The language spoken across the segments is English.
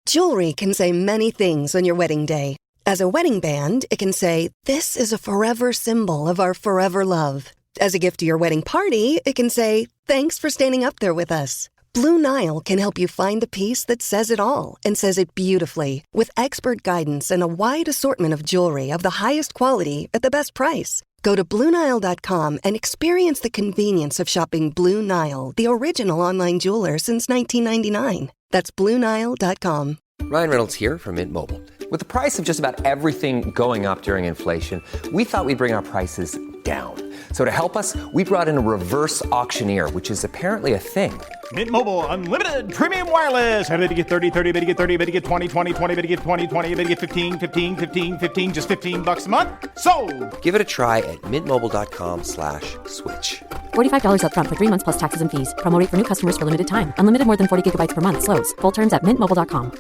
Jewelry can say many things on your wedding day. As a wedding band, it can say, "This is a forever symbol of our forever love." As a gift to your wedding party, it can say, "Thanks for standing up there with us." Blue Nile can help you find the piece that says it all and says it beautifully, with expert guidance and a wide assortment of jewelry of the highest quality at the best price. Go to BlueNile.com and experience the convenience of shopping Blue Nile, the original online jeweler since 1999. That's BlueNile.com. Ryan Reynolds here from Mint Mobile. With the price of just about everything going up during inflation, we thought we'd bring our prices down. So to help us, we brought in a reverse auctioneer, which is apparently a thing. Mint Mobile Unlimited Premium Wireless. How to get 30, 30, bit to get 30, bit to get 20, 20, 20, bit to get 20, 20, bit to get 15, 15, 15, 15, just $15 a month? Sold! Give it a try at mintmobile.com/switch. $45 up front for 3 months plus taxes and fees. Promo rate for new customers for limited time. Unlimited more than 40 gigabytes per month. Slows full terms at mintmobile.com.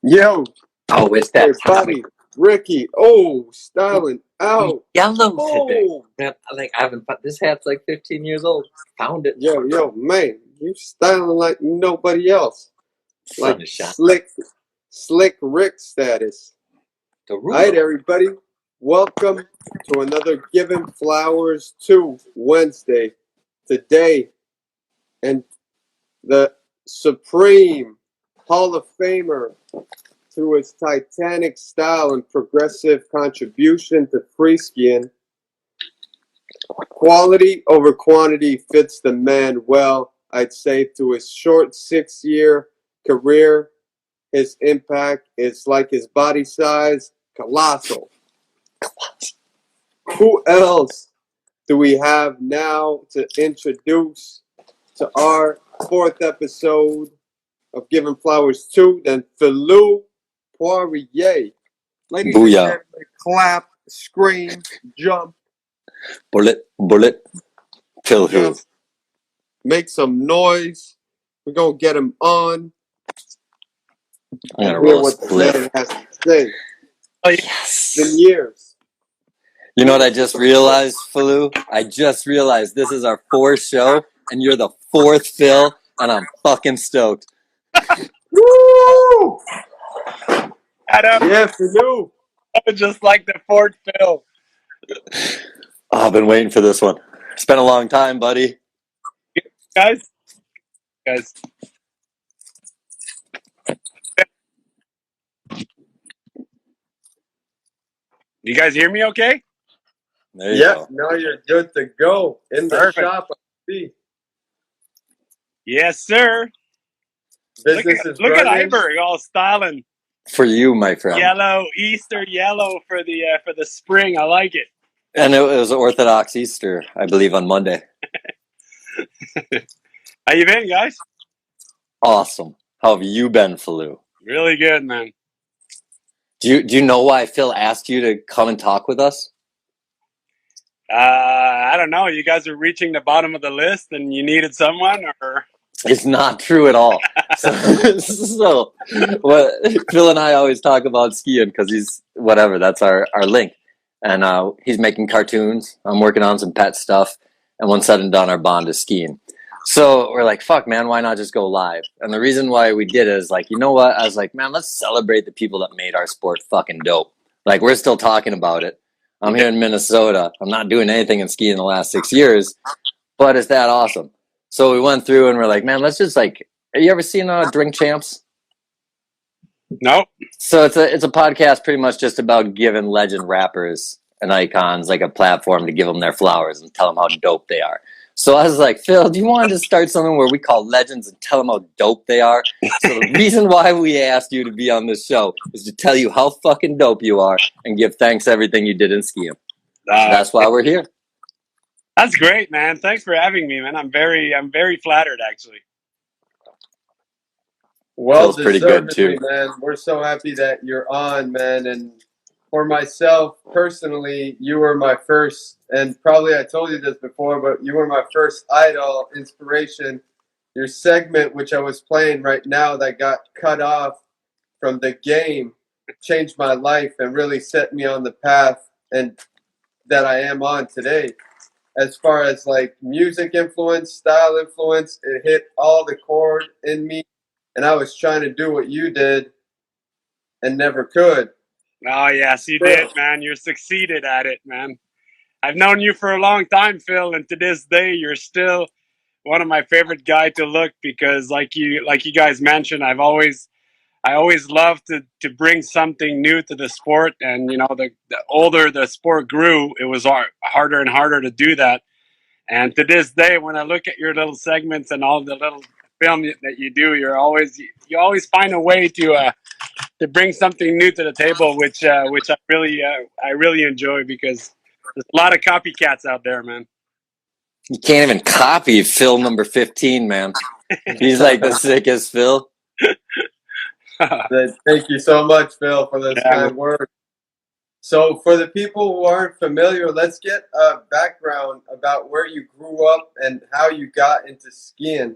Yo. Oh, it's that Bobby, Ricky. Oh, styling out. Yellow today. Man, I haven't. This hat's like 15 years old. Found it. Yo, man, you styling like nobody else. Like slick Rick status. All right, everybody. Welcome to another Giving Flowers 2 Wednesday. Today, and the Supreme Hall of Famer, through his titanic style and progressive contribution to freeskiing, quality over quantity fits the man well. I'd say through his short 6-year career, his impact is like his body size, colossal. Who else do we have now to introduce to our 4th episode of Giving Flowers 2 than Philou Poirier? Ladies and gentlemen, clap, scream, jump. Bullet, pill who? Make some noise. We're going to get him on. I'm going to roll a split. What the man has to say. Oh, yes. It's been years. You know what I just realized, Philou? I just realized this is our 4th show, and you're the 4th Phil, and I'm fucking stoked. Woo! Adam. Yeah, Philou. Just like the 4th Phil. Oh, I've been waiting for this one. It's been a long time, buddy. Guys. You guys hear me okay? There you go. Now you're good to go. In the shop, I see. Yes, sir. Look at Iberg all styling. For you, my friend. Yellow, Easter yellow for the spring. I like it. And it was Orthodox Easter, I believe, on Monday. How you been, guys? Awesome. How have you been, Philou? Really good, man. Do you know why Phil asked you to come and talk with us? I don't know. You guys are reaching the bottom of the list and you needed someone, or? It's not true at all. So what Phil and I always talk about skiing because he's whatever. That's our link. And he's making cartoons. I'm working on some pet stuff. And once said and done, our bond is skiing. So we're like, fuck, man, why not just go live? And the reason why we did it is like, you know what? I was like, man, let's celebrate the people that made our sport fucking dope. Like, we're still talking about it. I'm here in Minnesota. I'm not doing anything in skiing in the last 6 years, but it's that awesome. So we went through and we're like, man, let's just like, have you ever seen Drink Champs? Nope. So it's a podcast pretty much just about giving legend rappers and icons like a platform to give them their flowers and tell them how dope they are. So I was like, Phil, do you want to start something where we call legends and tell them how dope they are? So the reason why we asked you to be on this show is to tell you how fucking dope you are and give thanks to everything you did in skiing. That's why we're here. That's great, man. Thanks for having me, man. I'm very flattered, actually. Well, Feels pretty good too, man. We're so happy that you're on, man. And for myself personally, you were my first, and probably I told you this before, but you were my first idol, inspiration. Your segment, which I was playing right now, that got cut off from the game, changed my life and really set me on the path and that I am on today. As far as like music influence, style influence, it hit all the chord in me. And I was trying to do what you did and never could. Oh, yes, you did, man. You succeeded at it, man. I've known you for a long time, Phil, and to this day, you're still one of my favorite guys to look because, like you guys mentioned, I always loved to bring something new to the sport, and the older the sport grew, it was harder and harder to do that. And to this day, when I look at your little segments and all the little film that you do, you always find a way to bring something new to the table, which I really enjoy because there's a lot of copycats out there, man. You can't even copy Phil number 15, man. He's like the sickest Phil. Thank you so much, Phil, for those kind words. So for the people who aren't familiar, let's get a background about where you grew up and how you got into skiing.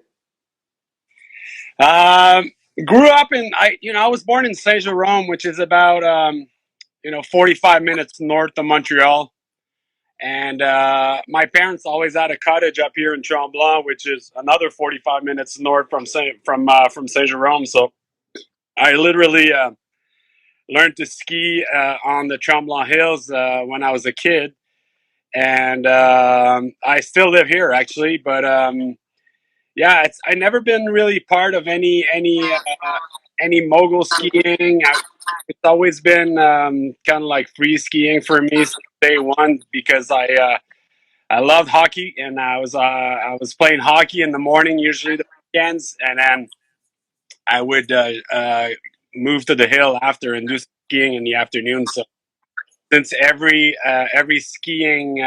Grew up I was born in Saint-Jérôme, which is about 45 minutes north of Montreal. And my parents always had a cottage up here in Tremblant, which is another 45 minutes north from Saint-Jérôme. So I literally learned to ski on the Tremblant Hills when I was a kid, and I still live here actually. But I never been really part of any mogul skiing. It's always been kind of like free skiing for me since day one because I loved hockey, and I was playing hockey in the morning, usually the weekends, and then I would move to the hill after and do skiing in the afternoon. So since every skiing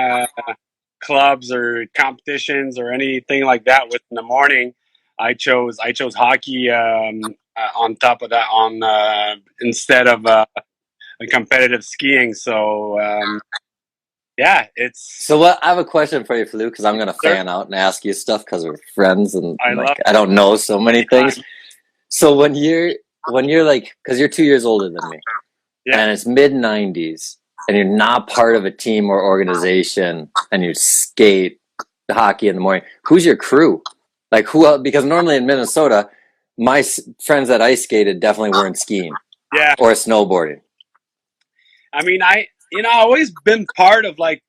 clubs or competitions or anything like that was in the morning, I chose hockey on top of that instead of competitive skiing. So it's so. What I have a question for you, Philou, because I'm gonna fan out and ask you stuff because we're friends and I don't know so many things. So when you're like, because you're 2 years older than me, and it's mid-90s, and you're not part of a team or organization, and you skate hockey in the morning, who's your crew? Like who else? Because normally in Minnesota, my friends that ice skated definitely weren't skiing or snowboarding. I mean, I always been part of like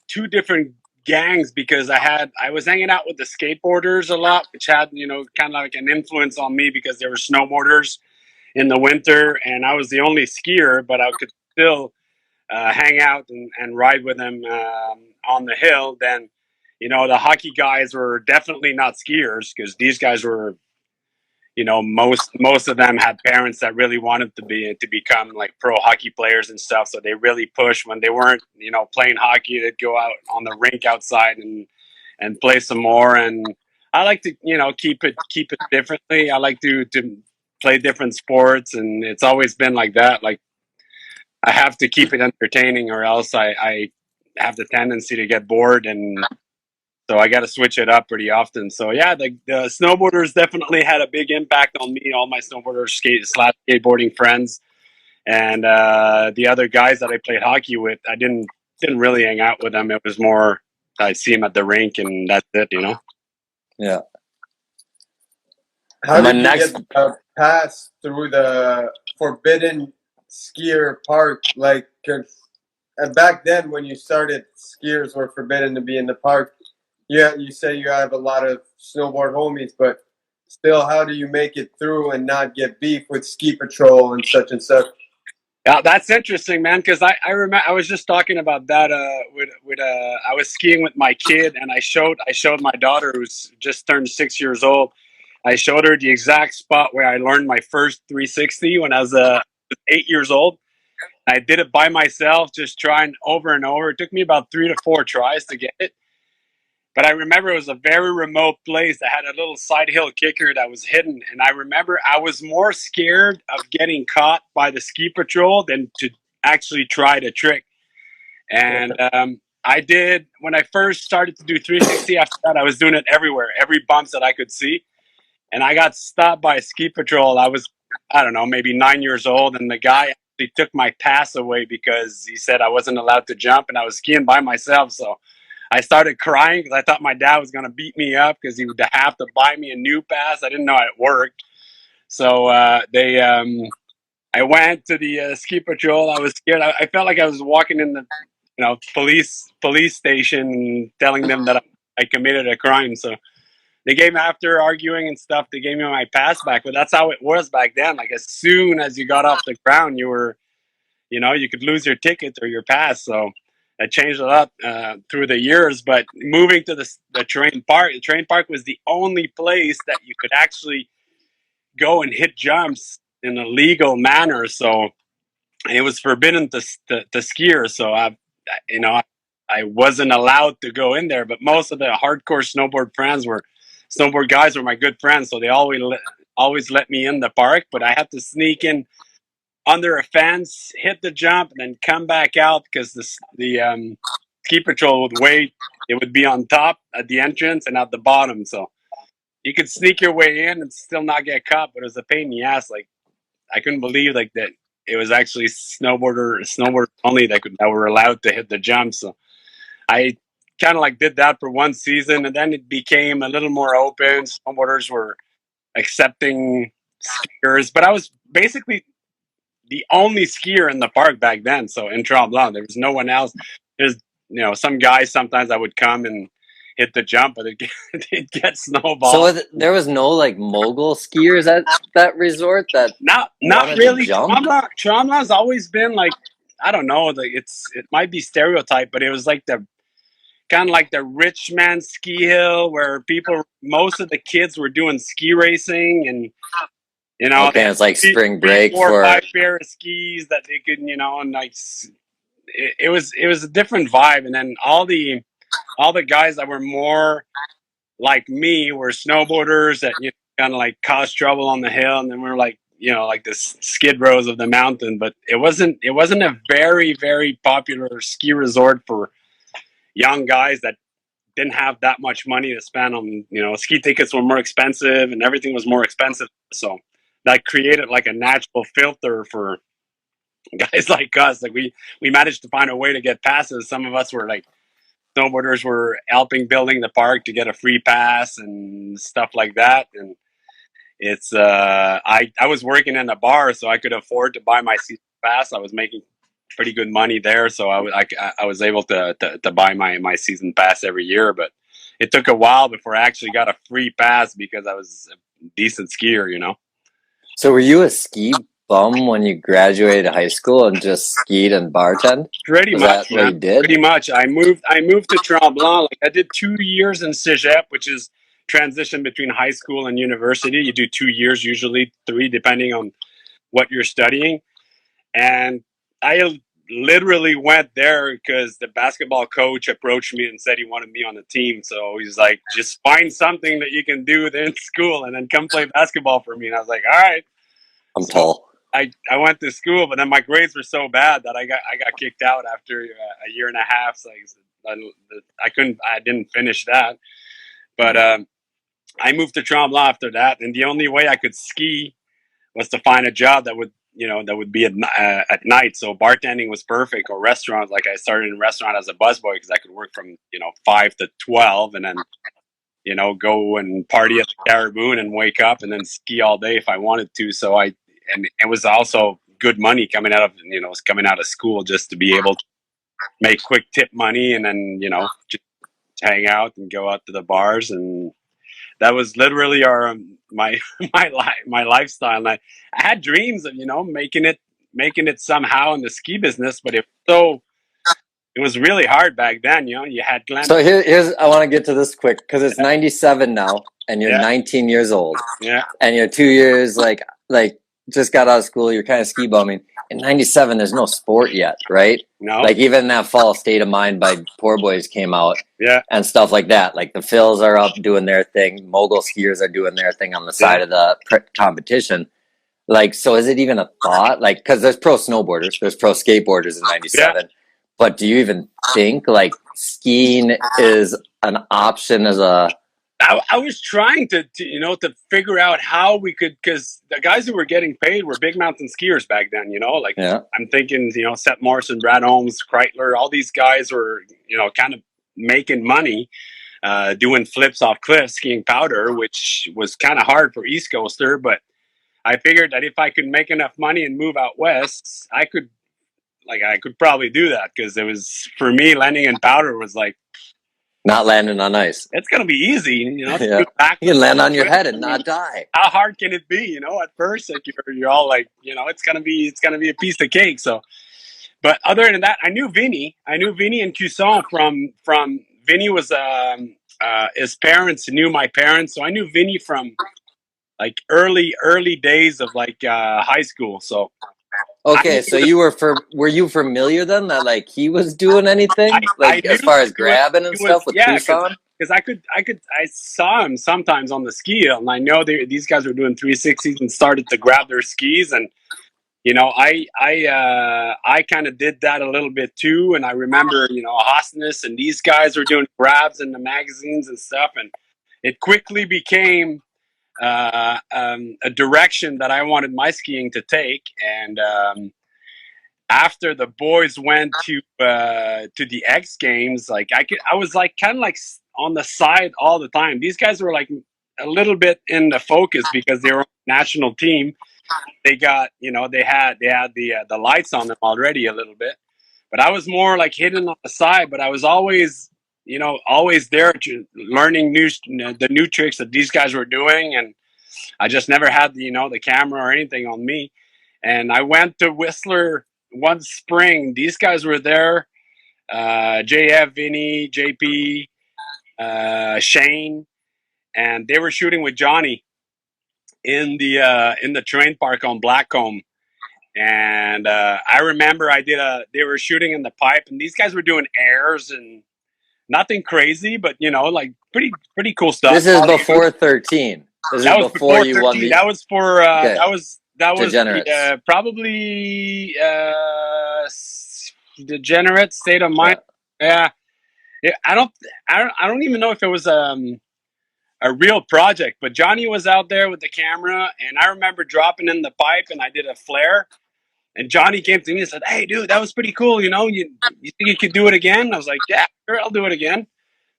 two different gangs because I was hanging out with the skateboarders a lot, which had, kind of like an influence on me because they were snowboarders in the winter and I was the only skier, but I could still hang out and ride with them on the hill. Then, the hockey guys were definitely not skiers because these guys were, most of them had parents that really wanted to become like pro hockey players and stuff. So they really pushed when they weren't, playing hockey, they'd go out on the rink outside and play some more. And I like to, keep it differently. I like to play different sports, and it's always been like that. Like I have to keep it entertaining or else I have the tendency to get bored, and so I got to switch it up pretty often. So the snowboarders definitely had a big impact on me. All my skateboarding friends, and the other guys that I played hockey with, I didn't really hang out with them. It was more I see them at the rink, and that's it. Yeah. How did you get pass through the forbidden skier park? Like, back then when you started, skiers were forbidden to be in the park. Yeah, you say you have a lot of snowboard homies, but still, how do you make it through and not get beef with ski patrol and such and such? Yeah, that's interesting, man. Because I remember I was just talking about that with I was skiing with my kid, and I showed my daughter who's just turned 6 years old. I showed her the exact spot where I learned my first 360 when I was 8 years old. I did it by myself, just trying over and over. It took me about 3 to 4 tries to get it. But I remember it was a very remote place that had a little side hill kicker that was hidden. And I remember I was more scared of getting caught by the ski patrol than to actually try the trick. And I did, when I first started to do 360 after that, I was doing it everywhere, every bumps that I could see. And I got stopped by a ski patrol. I was, I don't know, maybe 9 years old. And the guy actually took my pass away because he said I wasn't allowed to jump and I was skiing by myself. So I started crying because I thought my dad was going to beat me up because he would have to buy me a new pass. I didn't know how it worked. So I I went to the ski patrol. I was scared. I felt like I was walking in the police station, telling them that I committed a crime. So they gave me, after arguing and stuff, they gave me my pass back. But that's how it was back then. Like, as soon as you got off the ground, you were, you could lose your ticket or your pass. So that changed a lot through the years. But moving to the terrain park was the only place that you could actually go and hit jumps in a legal manner. So it was forbidden to skiers. So I wasn't allowed to go in there. But most of the hardcore snowboard guys were my good friends. So they always let me in the park. But I had to sneak in under a fence, hit the jump, and then come back out, because the ski patrol would wait. It would be on top at the entrance and at the bottom. So you could sneak your way in and still not get caught, but it was a pain in the ass. Like, I couldn't believe that it was actually snowboarders only that were allowed to hit the jump. So I kind of did that for one season, and then it became a little more open. Snowboarders were accepting skiers, but I was basically the only skier in the park back then. So in Tremblant, there was no one else. There's some guys sometimes I would come and hit the jump, but it'd get snowballed. So there was no mogul skiers at that resort that not really. Tremblant's always been I don't know, it might be stereotype, but it was the kind of the rich man ski hill where most of the kids were doing ski racing, and okay, it's like spring break 4 or 5 pair of skis that they could, and it was a different vibe. And then all the guys that were more like me were snowboarders that kind of caused trouble on the hill, and then we were the Skid Rows of the mountain. But it wasn't a very, very popular ski resort for young guys that didn't have that much money to spend on, ski tickets were more expensive and everything was more expensive. So that created a natural filter for guys like us. We managed to find a way to get passes. Some of us were snowboarders were helping building the park to get a free pass and stuff like that. And it's I was working in a bar, so I could afford to buy my season pass. I was making pretty good money there, so I was able to buy my season pass every year. But it took a while before I actually got a free pass because I was a decent skier, So were you a ski bum when you graduated high school and just skied and bartended? Pretty much, that what you did? Pretty much. I moved to Tremblant. I did 2 years in Cégep, which is transition between high school and university. You do 2 years, usually 3, depending on what you're studying. And I literally went there because the basketball coach approached me and said he wanted me on the team. So he's like, just find something that you can do in school and then come play basketball for me. And I was like, all right. I'm tall. I went to school, but then my grades were so bad that I got kicked out after a year and a half. So I didn't finish that. But I moved to Tremblant after that, and the only way I could ski was to find a job that would be at night. So bartending was perfect, or restaurants. I started in a restaurant as a busboy because I could work from 5 to 12, and then go and party at the Caribou and wake up and then ski all day if I wanted to. So and it was also good money coming out of school, just to be able to make quick tip money and then just hang out and go out to the bars. And that was literally my lifestyle. And I had dreams of making it somehow in the ski business, but it was really hard back then. You had Glenn. So here's I want to get to this quick because it's 97 now, and you're 19 years old. Yeah, and you're 2 years like just got out of school. You're kind of ski bumming. In 97, there's no sport yet, right? No. Even that fall, State of Mind by Poor Boys came out. Yeah. And stuff like that. The Phils are up doing their thing. Mogul skiers are doing their thing on the side of the competition. So is it even a thought? Because there's pro snowboarders, there's pro skateboarders in 97. Yeah. But do you even think skiing is an option as a... I was trying to figure out how we could, because the guys who were getting paid were big mountain skiers back then, I'm thinking, Seth Morrison, Brad Holmes, Kreitler, all these guys were, kind of making money, doing flips off cliffs, skiing powder, which was kind of hard for East Coaster. But I figured that if I could make enough money and move out west, I could probably do that, because it was, for me, landing in powder was like, Not landing on ice. it's gonna be easy, Yeah. You can land on your head and not die. How hard can it be? At first, like, you're all like, it's gonna be a piece of cake. So, but other than that, I knew Vinny and Cusson from Vinny was his parents knew my parents, so I knew Vinny from like early days of like high school. So okay, so were you familiar then that like he was doing anything as far as grabbing and stuff with Tucson? Because I saw him sometimes on the ski hill, and I know these guys were doing 360s and started to grab their skis, and I kind of did that a little bit too. And I remember Hosnes and these guys were doing grabs in the magazines and stuff, and it quickly became a direction that I wanted my skiing to take. And after the boys went to the X Games, like I was like kind of like on the side all the time. These guys were like a little bit in the focus because they were on the national team. They got they had the lights on them already a little bit, but I was more like hidden on the side. But I was always always there learning the new tricks that these guys were doing, and I just never had the camera or anything on me. And I went to Whistler one spring. These guys were there, JF, Vinny, JP, Shane, and they were shooting with Johnny in the terrain park on Blackcomb. And I remember they were shooting in the pipe, and these guys were doing airs and nothing crazy, but like pretty cool stuff. This is before 13. This is before you 13. Won the... That was for okay. that was probably Degenerate State of Mind. Yeah. I don't even know if it was a real project, but Johnny was out there with the camera, and I remember dropping in the pipe, and I did a flare, and Johnny came to me and said, "Hey, dude, that was pretty cool. You think you could do it again?" I was like, "Yeah, sure, I'll do it again."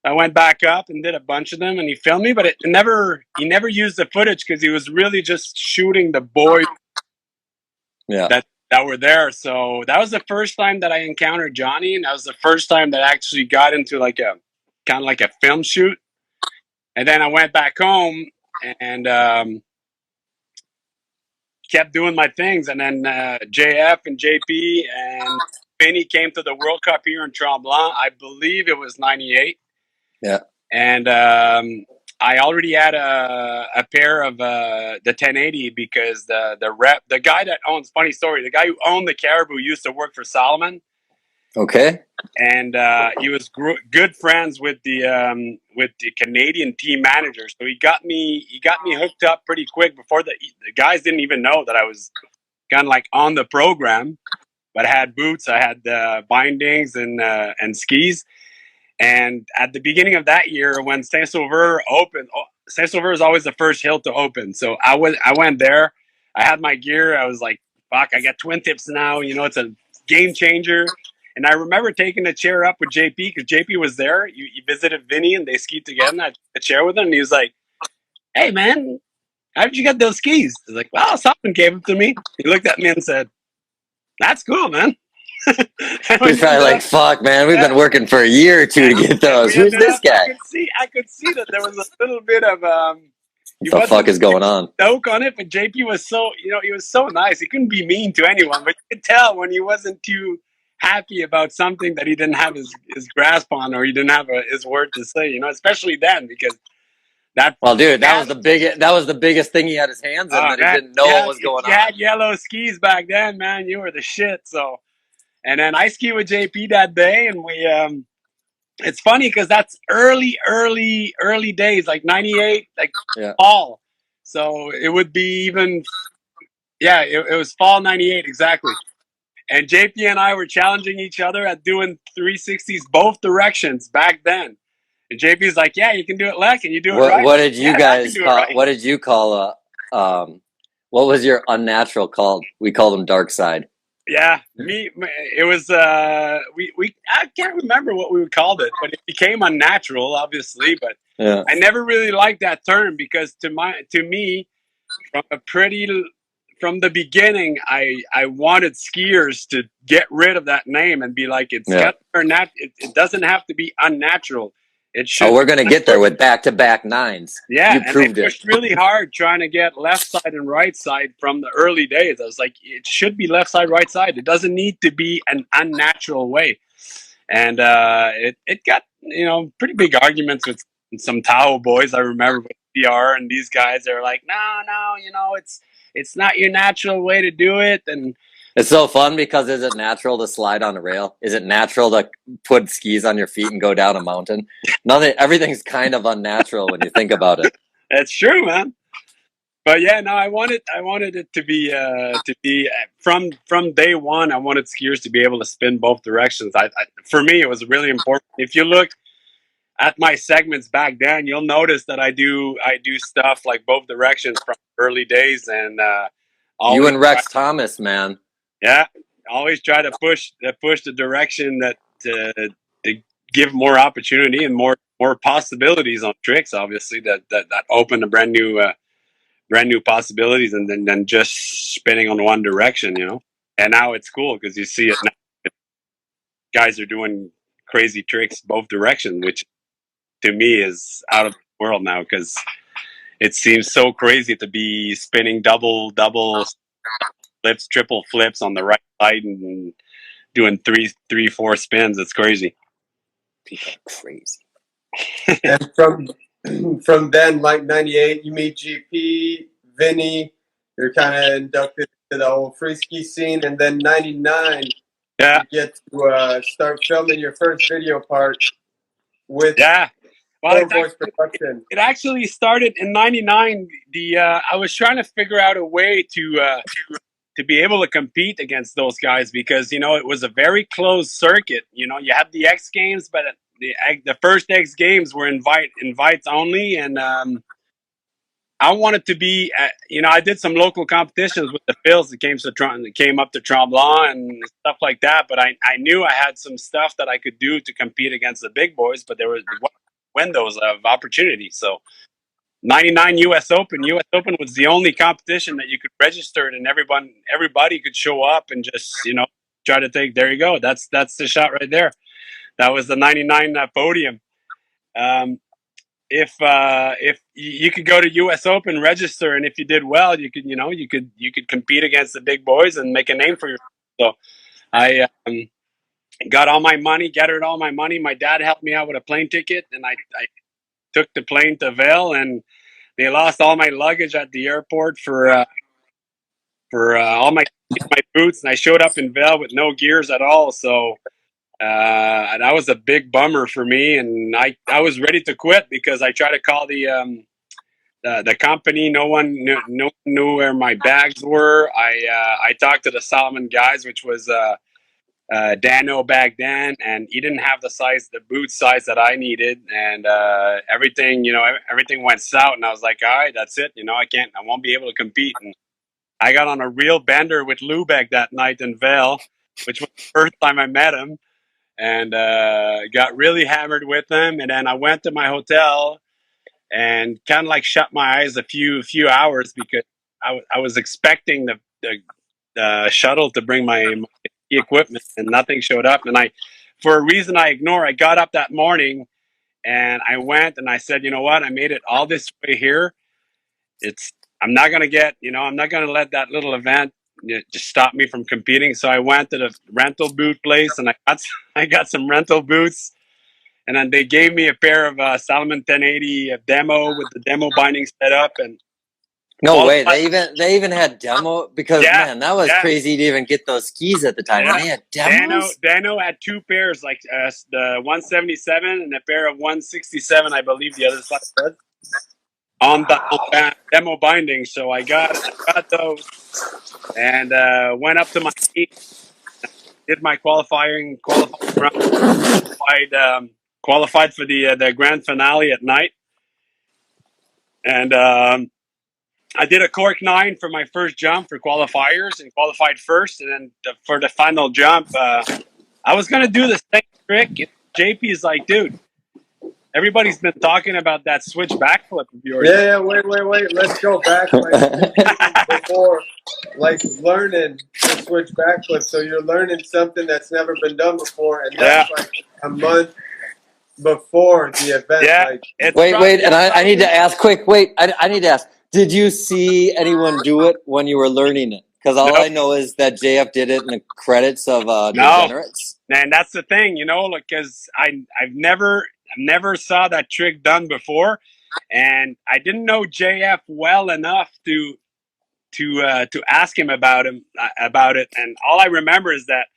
I went back up and did a bunch of them, and he filmed me, but he never used the footage because he was really just shooting the boys that were there. So that was the first time that I encountered Johnny, and that was the first time that I actually got into like a kind of like a film shoot. And then I went back home and kept doing my things. And then JF and JP and Vinny came to the World Cup here in Tremblant. I believe it was 98. Yeah. And I already had a pair of the 1080 because the guy that owns, funny story, the guy who owned the Caribou used to work for Salomon. Okay. And he was good friends with the Canadian team manager, so he got me hooked up pretty quick. Before the guys didn't even know that I was kind of like on the program, but I had boots, I had bindings and skis. And at the beginning of that year, when Saint-Sauveur opened, Saint-Sauveur is always the first hill to open. So I went there. I had my gear. I was like, "Fuck! I got twin tips now. It's a game changer." And I remember taking a chair up with JP because JP was there. He visited Vinny and they skied together. And I took a chair with him, and he was like, "Hey, man, how did you get those skis?" I was like, "Well, someone gave them to me." He looked at me and said, "That's cool, man." He's probably like, "Fuck, man, we've been working for a year or two to get those. Who's this guy?" I could see that there was a little bit of what the fuck is going on? Stoke on it, but JP was so he was so nice. He couldn't be mean to anyone, but you could tell when he wasn't too happy about something that he didn't have his grasp on, or he didn't have his word to say. Especially then, because that. Well, dude, that was the biggest thing he had his hands in that he didn't know what was going on. You had yellow skis back then, man. You were the shit. So. And then I skied with JP that day, and we, it's funny because that's early days, like 98, like fall. So it would be even, it was fall 98, exactly. And JP and I were challenging each other at doing 360s both directions back then. And JP's like, "Yeah, you can do it left, and you do it right." What did you guys call, right. What did you call what was your unnatural called? We called them dark side. Yeah, it was, I can't remember what we called it, but it became unnatural, obviously, but I never really liked that term because to me, from a pretty from the beginning, I wanted skiers to get rid of that name and be like, it's got it doesn't have to be unnatural. It should. Oh, we're gonna get there with back-to-back 9s. Yeah, you and proved I it. pushed really hard trying to get left side and right side from the early days. I was like, it should be left side, right side. It doesn't need to be an unnatural way. And it got, pretty big arguments with some Tahoe boys. I remember with PR and these guys. They're like, no, it's not your natural way to do it. And it's so fun because is it natural to slide on a rail? Is it natural to put skis on your feet and go down a mountain? Everything's kind of unnatural when you think about it. That's true, man. But yeah, no, I wanted it to be from day one. I wanted skiers to be able to spin both directions. For me, it was really important. If you look at my segments back then, you'll notice that I do stuff like both directions from early days. And you and Rex Thomas, man. Yeah, always try to push the direction that to give more opportunity and more possibilities on tricks. Obviously, that open a brand new possibilities, and then just spinning on one direction, And now it's cool because you see it now. Guys are doing crazy tricks both directions, which to me is out of the world now because it seems so crazy to be spinning double flips, triple flips on the right side and doing three, 4 spins. It's crazy. People are crazy. And from then, like 98, you meet GP, Vinny. You're kind of inducted to the whole Freeski scene. And then 99, you get to start filming your first video part with Voice Production. It actually started in 99. I was trying to figure out a way to be able to compete against those guys because, it was a very closed circuit. You had the X Games, but the first X Games were invites only. And I wanted to be, I did some local competitions with the Phils that came up to Tremblant and stuff like that. But I knew I had some stuff that I could do to compete against the big boys, but there was windows of opportunity. So 99 US Open was the only competition that you could register and everybody could show up and just, try to think, there you go. That's the shot right there. That was the 99 podium. If you could go to US Open, register, and if you did well, you could compete against the big boys and make a name for yourself. So I gathered all my money. My dad helped me out with a plane ticket, and I took the plane to Vail, and they lost all my luggage at the airport for all my boots, and I showed up in Vail with no gears at all. So that was a big bummer for me, and I was ready to quit because I tried to call the company. No one knew where my bags were. I talked to the Salomon guys, which was Dano back then, and he didn't have the boot size that I needed, and everything went south, and I was like, all right, that's it. I won't be able to compete. And I got on a real bender with Lubeck that night in Vail, which was the first time I met him, and got really hammered with him. And then I went to my hotel and kind of like shut my eyes a few hours because I was expecting the shuttle to bring my equipment, and nothing showed up. And for a reason I ignore, I got up that morning and I went and I said, you know what, I made it all this way here. I'm not going to let that little event just stop me from competing. So I went to the rental boot place and I got some rental boots, and then they gave me a pair of Salomon 1080 demo with the demo binding set up. And no way, they even had demo, because man, that was crazy to even get those skis at the time. Yeah. They had demos. Dano had 2 pairs, like the 177 and a pair of 167, I believe the other side was, on the demo binding. So I got those and went up to my team, did my qualified for the grand finale at night, and I did a cork 9 for my first jump for qualifiers and qualified first. And then for the final jump, I was going to do the same trick. JP is like, dude, everybody's been talking about that switch backflip of yours. Yeah, wait. Let's go back before, like learning to switch backflip. So you're learning something that's never been done before, and that's like a month before the event. Yeah. Like, Wait, and I need to ask quick. Wait, I need to ask. Did you see anyone do it when you were learning it? Because all I know is that JF did it in the credits of Degenerates. And that's the thing, because I've never saw that trick done before, and I didn't know JF well enough to ask him about it. And all I remember is that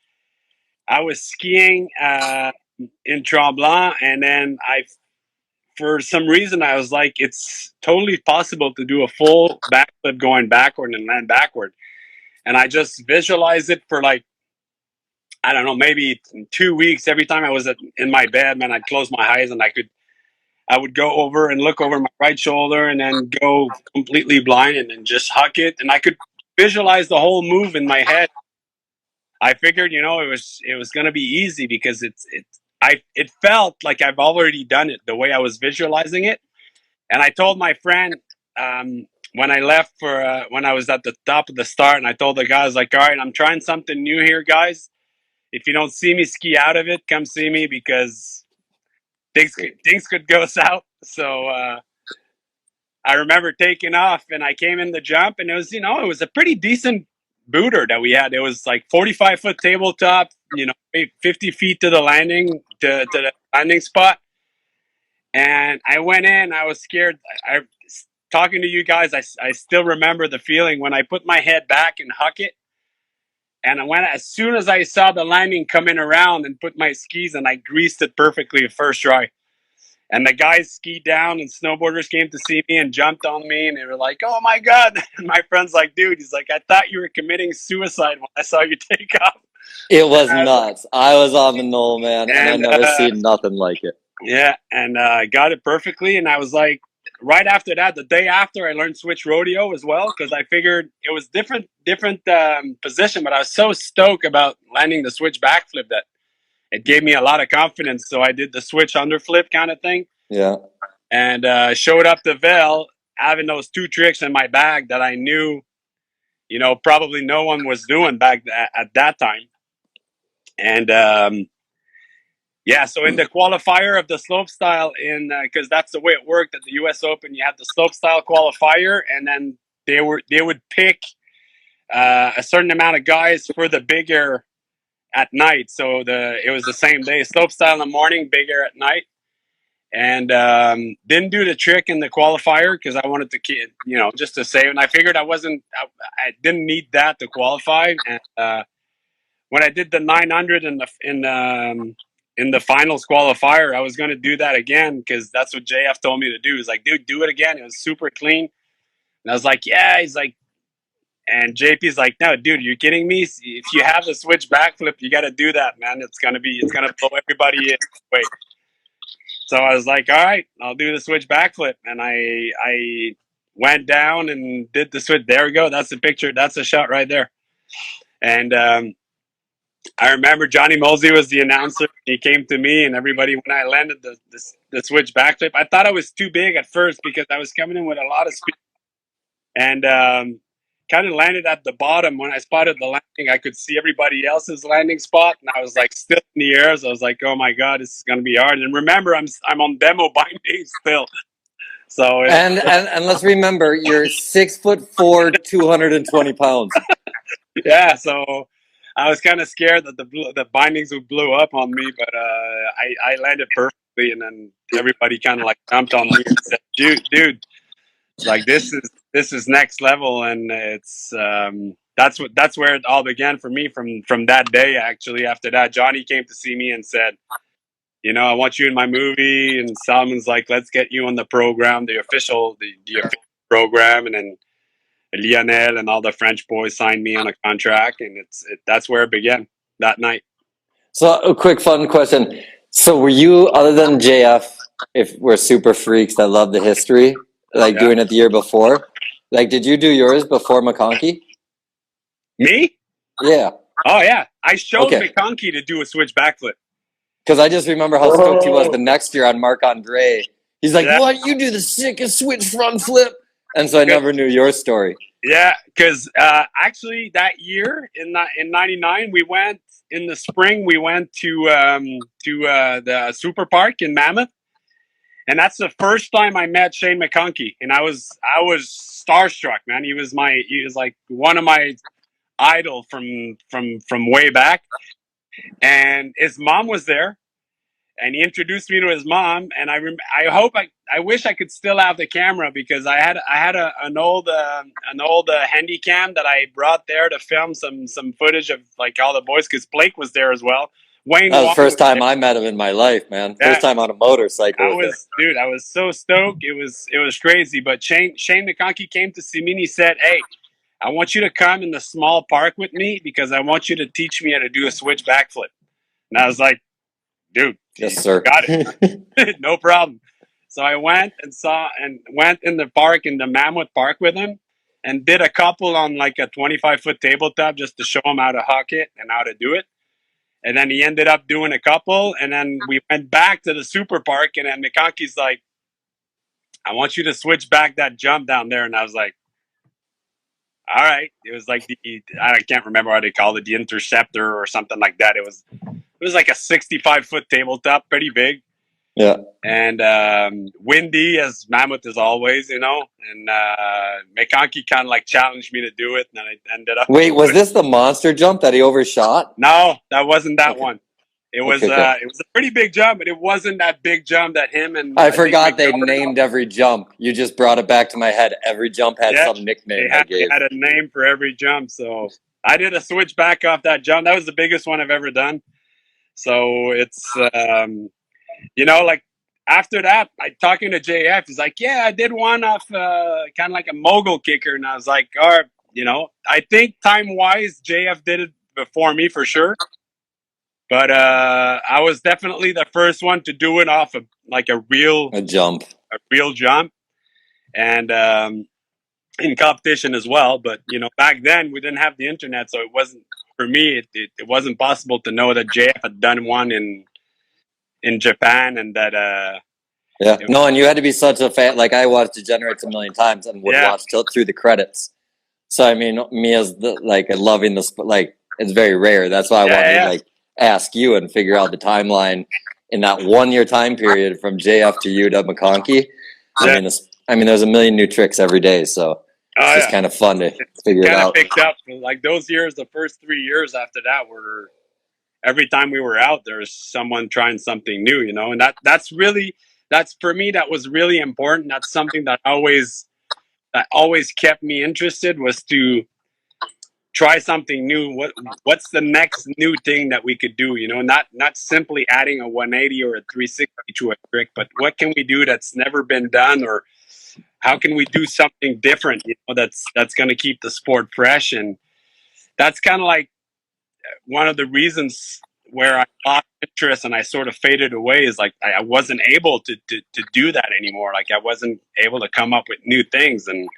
I was skiing in Tremblant, and then for some reason, I was like, it's totally possible to do a full backflip going backward and land backward. And I just visualized it for like, I don't know, maybe 2 weeks. Every time I was in my bed, man, I'd close my eyes and I would go over and look over my right shoulder and then go completely blind and then just huck it. And I could visualize the whole move in my head. I figured, it was going to be easy because it felt like I've already done it the way I was visualizing it. And I told my friend when I left when I was at the top of the start, and I told the guys, like, all right, I'm trying something new here, guys. If you don't see me ski out of it, come see me because things could go south. So I remember taking off, and I came in the jump, and it was a pretty decent booter that we had. It was like 45-foot tabletop, 50 feet to the landing, to the landing spot. And I went in, I was scared. Talking to you guys, I still remember the feeling when I put my head back and huck it. And as soon as I saw the landing coming around and put my skis, and I greased it perfectly the first try. And the guys skied down, and snowboarders came to see me and jumped on me, and they were like, "Oh my God!" And my friend's like, "Dude," he's like, "I thought you were committing suicide when I saw you take off." It was nuts. I was on the knoll, man, and I never seen nothing like it. Yeah, and I got it perfectly, and I was like, right after that, the day after, I learned switch rodeo as well because I figured it was different position, but I was so stoked about landing the switch backflip that it gave me a lot of confidence. So I did the switch underflip kind of thing. Yeah. And showed up to Vel having those two tricks in my bag that I knew, probably no one was doing back at that time. And so in the qualifier of the slopestyle, because that's the way it worked at the U.S. Open, you had the slopestyle qualifier, and then they would pick a certain amount of guys for the bigger at night. So it was the same day, slopestyle in the morning, bigger at night. And didn't do the trick in the qualifier because I wanted to, just to save. And I figured I didn't need that to qualify. And when I did the 900 in the finals qualifier, I was going to do that again because that's what JF told me to do. He's like, "Dude, do it again." It was super clean. And I was like, "Yeah." He's like, and JP's like, "No, dude, you're kidding me. If you have the switch backflip, you got to do that, man. It's going to blow everybody in." Wait. So I was like, all right, I'll do the switch backflip. And I went down and did the switch. There we go. That's the picture. That's the shot right there. And I remember Johnny Mosey was the announcer. He came to me and everybody, when I landed the switch backflip, I thought I was too big at first because I was coming in with a lot of speed. And kind of landed at the bottom. When I spotted the landing, I could see everybody else's landing spot, and I was like still in the air. So I was like, "Oh my God, this is gonna be hard." And remember, I'm on demo binding still. So and let's remember, you're 6'4", 220 pounds. Yeah, so I was kind of scared that the bindings would blow up on me, but I landed perfectly, and then everybody kind of like jumped on me and said, "Dude, like this is next level." And it's that's where it all began for me from that day. Actually, after that, Johnny came to see me and said, "I want you in my movie." And Salmon's like, "Let's get you on the program, the official program." And then Lionel and all the French boys signed me on a contract, and that's where it began that night. So a quick fun question. So were you, other than JF, if we're super freaks that love the history, doing it the year before, did you do yours before McConkey? Me? Yeah. Oh yeah, I showed McConkey to do a switch backflip. Because I just remember how stoked he was the next year on Marc Andre. He's like, what? You do the sickest switch front flip. And so I never knew your story. Yeah, because actually that year in '99, we went in the spring. We went to the Super Park in Mammoth, and that's the first time I met Shane McConkey, and I was starstruck, man. He was like one of my idol from way back, and his mom was there. And he introduced me to his mom, and I wish I could still have the camera, because I had an old handy cam that I brought there to film some footage of like all the boys, because Blake was there as well. Wayne, that was the first time I met him in my life, man. Yeah. First time on a motorcycle. I was so stoked. It was crazy. But Shane McConkey came to see me, and he said, "Hey, I want you to come in the small park with me, because I want you to teach me how to do a switch backflip." And I was like, dude, yes, sir. Got it. No problem. So I went went in the park, in the Mammoth Park with him, and did a couple on like a 25-foot tabletop just to show him how to huck it and how to do it. And then he ended up doing a couple, and then we went back to the Super Park, and then McConkey's like, "I want you to switch back that jump down there." And I was like, all right. It was like I can't remember what they called it, the Interceptor or something like that. It was like a 65-foot tabletop, pretty big. Yeah. And windy as Mammoth is always, you know. And McConkey kind of like challenged me to do it, and then I ended up. Wait, was this the monster jump that he overshot? No, that wasn't that Okay. one. It was it was a pretty big jump, but it wasn't that big jump that him and I forgot they named every jump. You just brought it back to my head. Every jump had some nickname they gave. had a name for every jump. So I did a switch back off that jump. That was the biggest one I've ever done. So it's you know, like after that, I talking to JF, he's like, "Yeah, I did one off kind of like a mogul kicker," and I was like, "All right, you know, I think time wise, JF did it before me for sure." But I was definitely the first one to do it off of like a real jump, and in competition as well. But you know, back then we didn't have the internet, so it wasn't for me. It wasn't possible to know that JF had done one in Japan, and that no, and you had to be such a fan. Like I watched Degenerates a million times and would watch through the credits. So I mean, me as loving the like, it's very rare. That's why I wanted to like ask you and figure out the timeline in that 1 year time period from JF to you to McConkey. I mean, there's a million new tricks every day, so it's just kind of fun to figure it out. Picked up like those years. The first 3 years after that were every time we were out, there was someone trying something new, you know, and that's for me, that was really important. That's something that always kept me interested, was to try something new. What's the next new thing that we could do, you know, not simply adding a 180 or a 360 to a trick, but what can we do that's never been done, or how can we do something different, you know, that's going to keep the sport fresh. And that's kind of like one of the reasons where I lost interest and I sort of faded away, is like I wasn't able to do that anymore. Like I wasn't able to come up with new things, and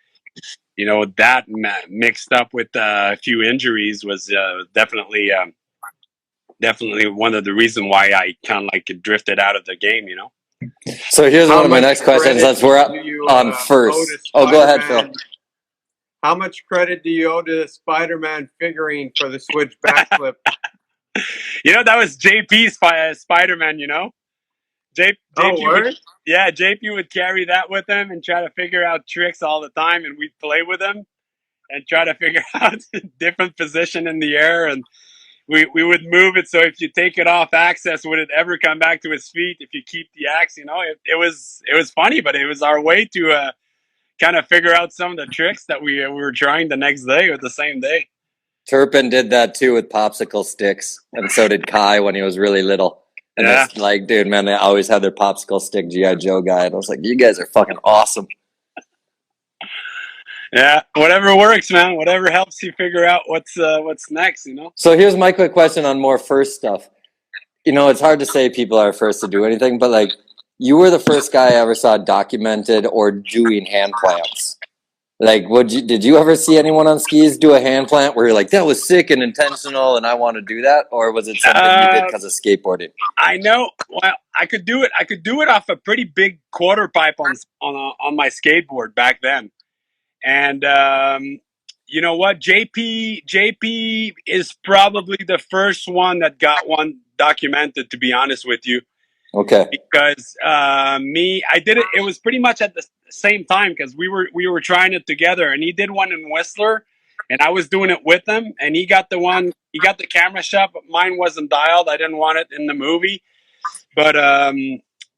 you know, that mixed up with a few injuries was definitely one of the reasons why I kind of like drifted out of the game, you know. So here's one of my next questions. Since we're on first. Oh, go ahead, Phil. How much credit do you owe to the Spider-Man figurine for the switch backflip? You know, that was JP's Spider-Man, you know. JP would carry that with him and try to figure out tricks all the time, and we'd play with him and try to figure out different position in the air, and we would move it so if you take it off axis, would it ever come back to his feet if you keep the axe, you know. It was funny, but it was our way to kind of figure out some of the tricks that we were trying the next day or the same day. Turpin did that too with popsicle sticks, and so did Kai when he was really little. And it's like, dude, man, they always had their popsicle stick G.I. Joe guy. And I was like, you guys are fucking awesome. Yeah, whatever works, man. Whatever helps you figure out what's next, you know? So here's my quick question on more first stuff. You know, it's hard to say people are first to do anything, but like, you were the first guy I ever saw documented or doing hand plants. Like, did you ever see anyone on skis do a hand plant where you're like, that was sick and intentional and I want to do that? Or was it something you did because of skateboarding? I know. Well, I could do it. I could do it off a pretty big quarter pipe on my skateboard back then. And you know what? JP is probably the first one that got one documented, to be honest with you. Okay. Because I did it. It was pretty much at the same time because we were trying it together, and he did one in Whistler, and I was doing it with him, and he got the camera shot, but mine wasn't dialed. I didn't want it in the movie, but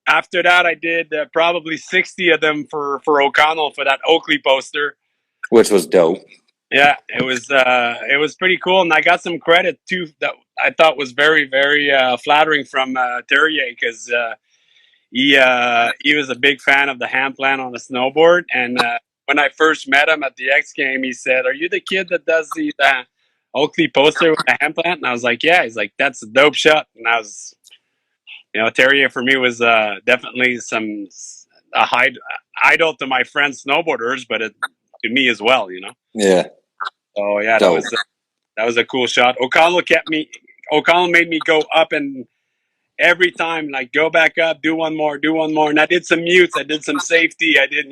after that, I did probably 60 of them for O'Connell for that Oakley poster, which was dope. Yeah, it was pretty cool, and I got some credit too that I thought was very, very flattering from Terrier because he was a big fan of the hand plant on a snowboard. And when I first met him at the X game, he said, "Are you the kid that does the Oakley poster with the hand plant?" And I was like, "Yeah." He's like, "That's a dope shot." And I was, Terrier for me was definitely a high idol to my friends snowboarders, but to me as well, Yeah. Oh yeah, that was a cool shot. O'Connell made me go up, and every time like go back up, do one more, and I did some mutes, I did some safety, I did.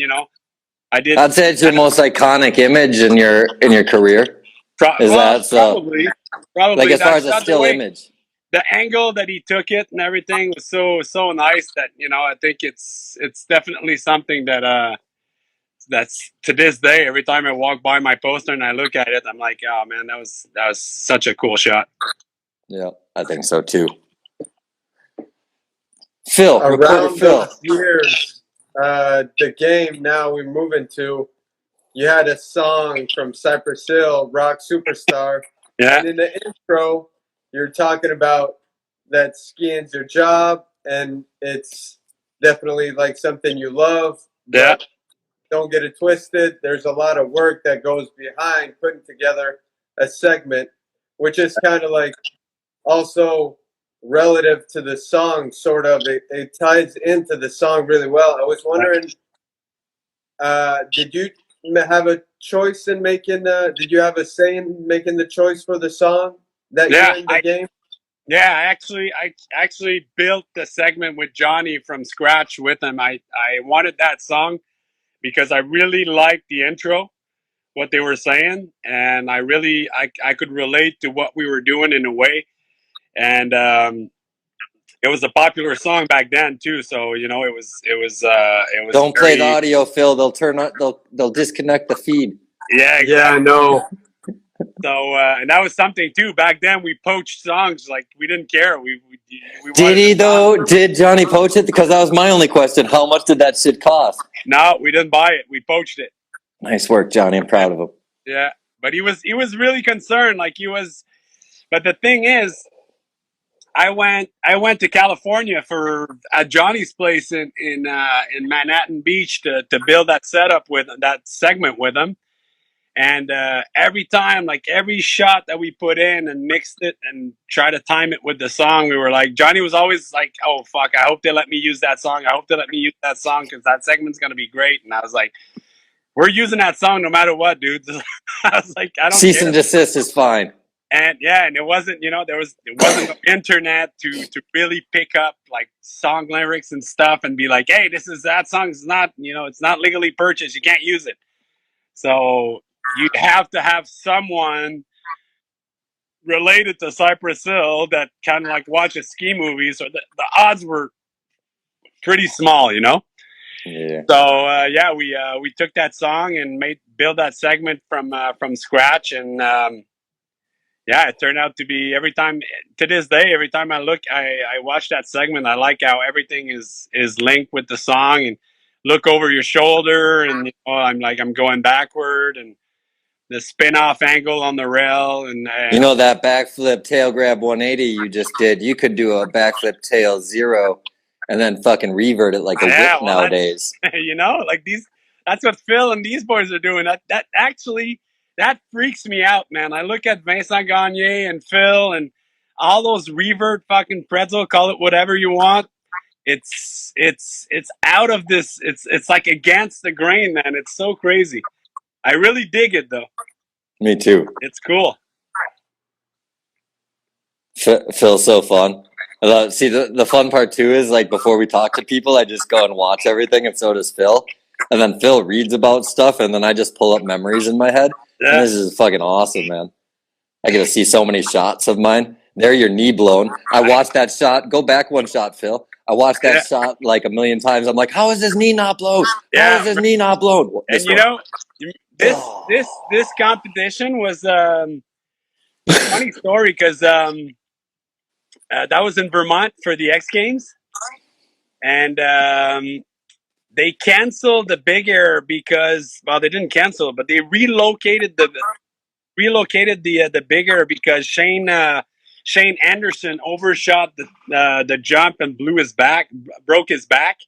I'd say it's your most iconic image in your career. Probably. Like as far as a still image, the angle that he took it and everything was so nice that I think it's definitely something that that's to this day, every time I walk by my poster and I look at it, I'm like, oh man, that was such a cool shot. Yeah, I think so too. Phil, around those years, the game now we're moving to, you had a song from Cypress Hill, Rock Superstar. Yeah. And in the intro, you're talking about that skiing's your job, and it's definitely like something you love. Yeah. Don't get it twisted. There's a lot of work that goes behind putting together a segment, which is kind of like also relative to the song, sort of. It ties into the song really well. I was wondering, did you have a choice in did you have a say in making the choice for the song that you're in the game? Yeah, I actually built the segment with Johnny from scratch with him. I wanted that song because I really liked the intro, what they were saying, and I could relate to what we were doing in a way, and it was a popular song back then too. So it was. Don't play the audio, Phil. They'll disconnect the feed. Yeah, exactly. Yeah, I know. So and that was something too. Back then, we poached songs like we didn't care. We did he though? Did Johnny poach it? Because that was my only question. How much did that shit cost? No, we didn't buy it. We poached it. Nice work, Johnny. I'm proud of him. Yeah, but he was really concerned. Like he was. But the thing is, I went to California at Johnny's place in Manhattan Beach to build that setup with that segment with him. And every time, like every shot that we put in and mixed it and try to time it with the song, we were like, Johnny was always like, oh, fuck, I hope they let me use that song. I hope they let me use that song because that segment's going to be great. And I was like, we're using that song no matter what, dude. I was like, I don't Cease and desist is fine. And yeah, and it wasn't, it wasn't no internet to really pick up like song lyrics and stuff and be like, hey, that song is not, it's not legally purchased. You can't use it. So you have to have someone related to Cypress Hill that kind of like watches ski movies. So the odds were pretty small, Yeah. So we took that song and build that segment from scratch, and it turned out to be to this day, every time I watch that segment, I like how everything is linked with the song, and look over your shoulder, and I'm going backward, and the spin off angle on the rail, and that backflip tail grab 180 you just did. You could do a backflip tail 0 and then fucking revert it like a whip nowadays. That's what Phil and these boys are doing. That actually freaks me out, man. I look at Vincent Gagné and Phil and all those revert fucking pretzel, call it whatever you want. It's out of this. It's like against the grain, man. It's so crazy. I really dig it though. Me too. It's cool. Phil's so fun. See, the fun part too is like before we talk to people, I just go and watch everything, and so does Phil. And then Phil reads about stuff, and then I just pull up memories in my head. Yeah. And this is fucking awesome, man. I get to see so many shots of mine. There, your knee blown. I watched that shot. Go back one shot, Phil. I watched that shot like a million times. I'm like, how is his knee not blown? How is his knee not blown? And you know, this competition was a funny story because that was in Vermont for the X Games, and they canceled the Big Air because, well, they didn't cancel it, but they relocated the Big Air because Shane Anderson overshot the jump and broke his back,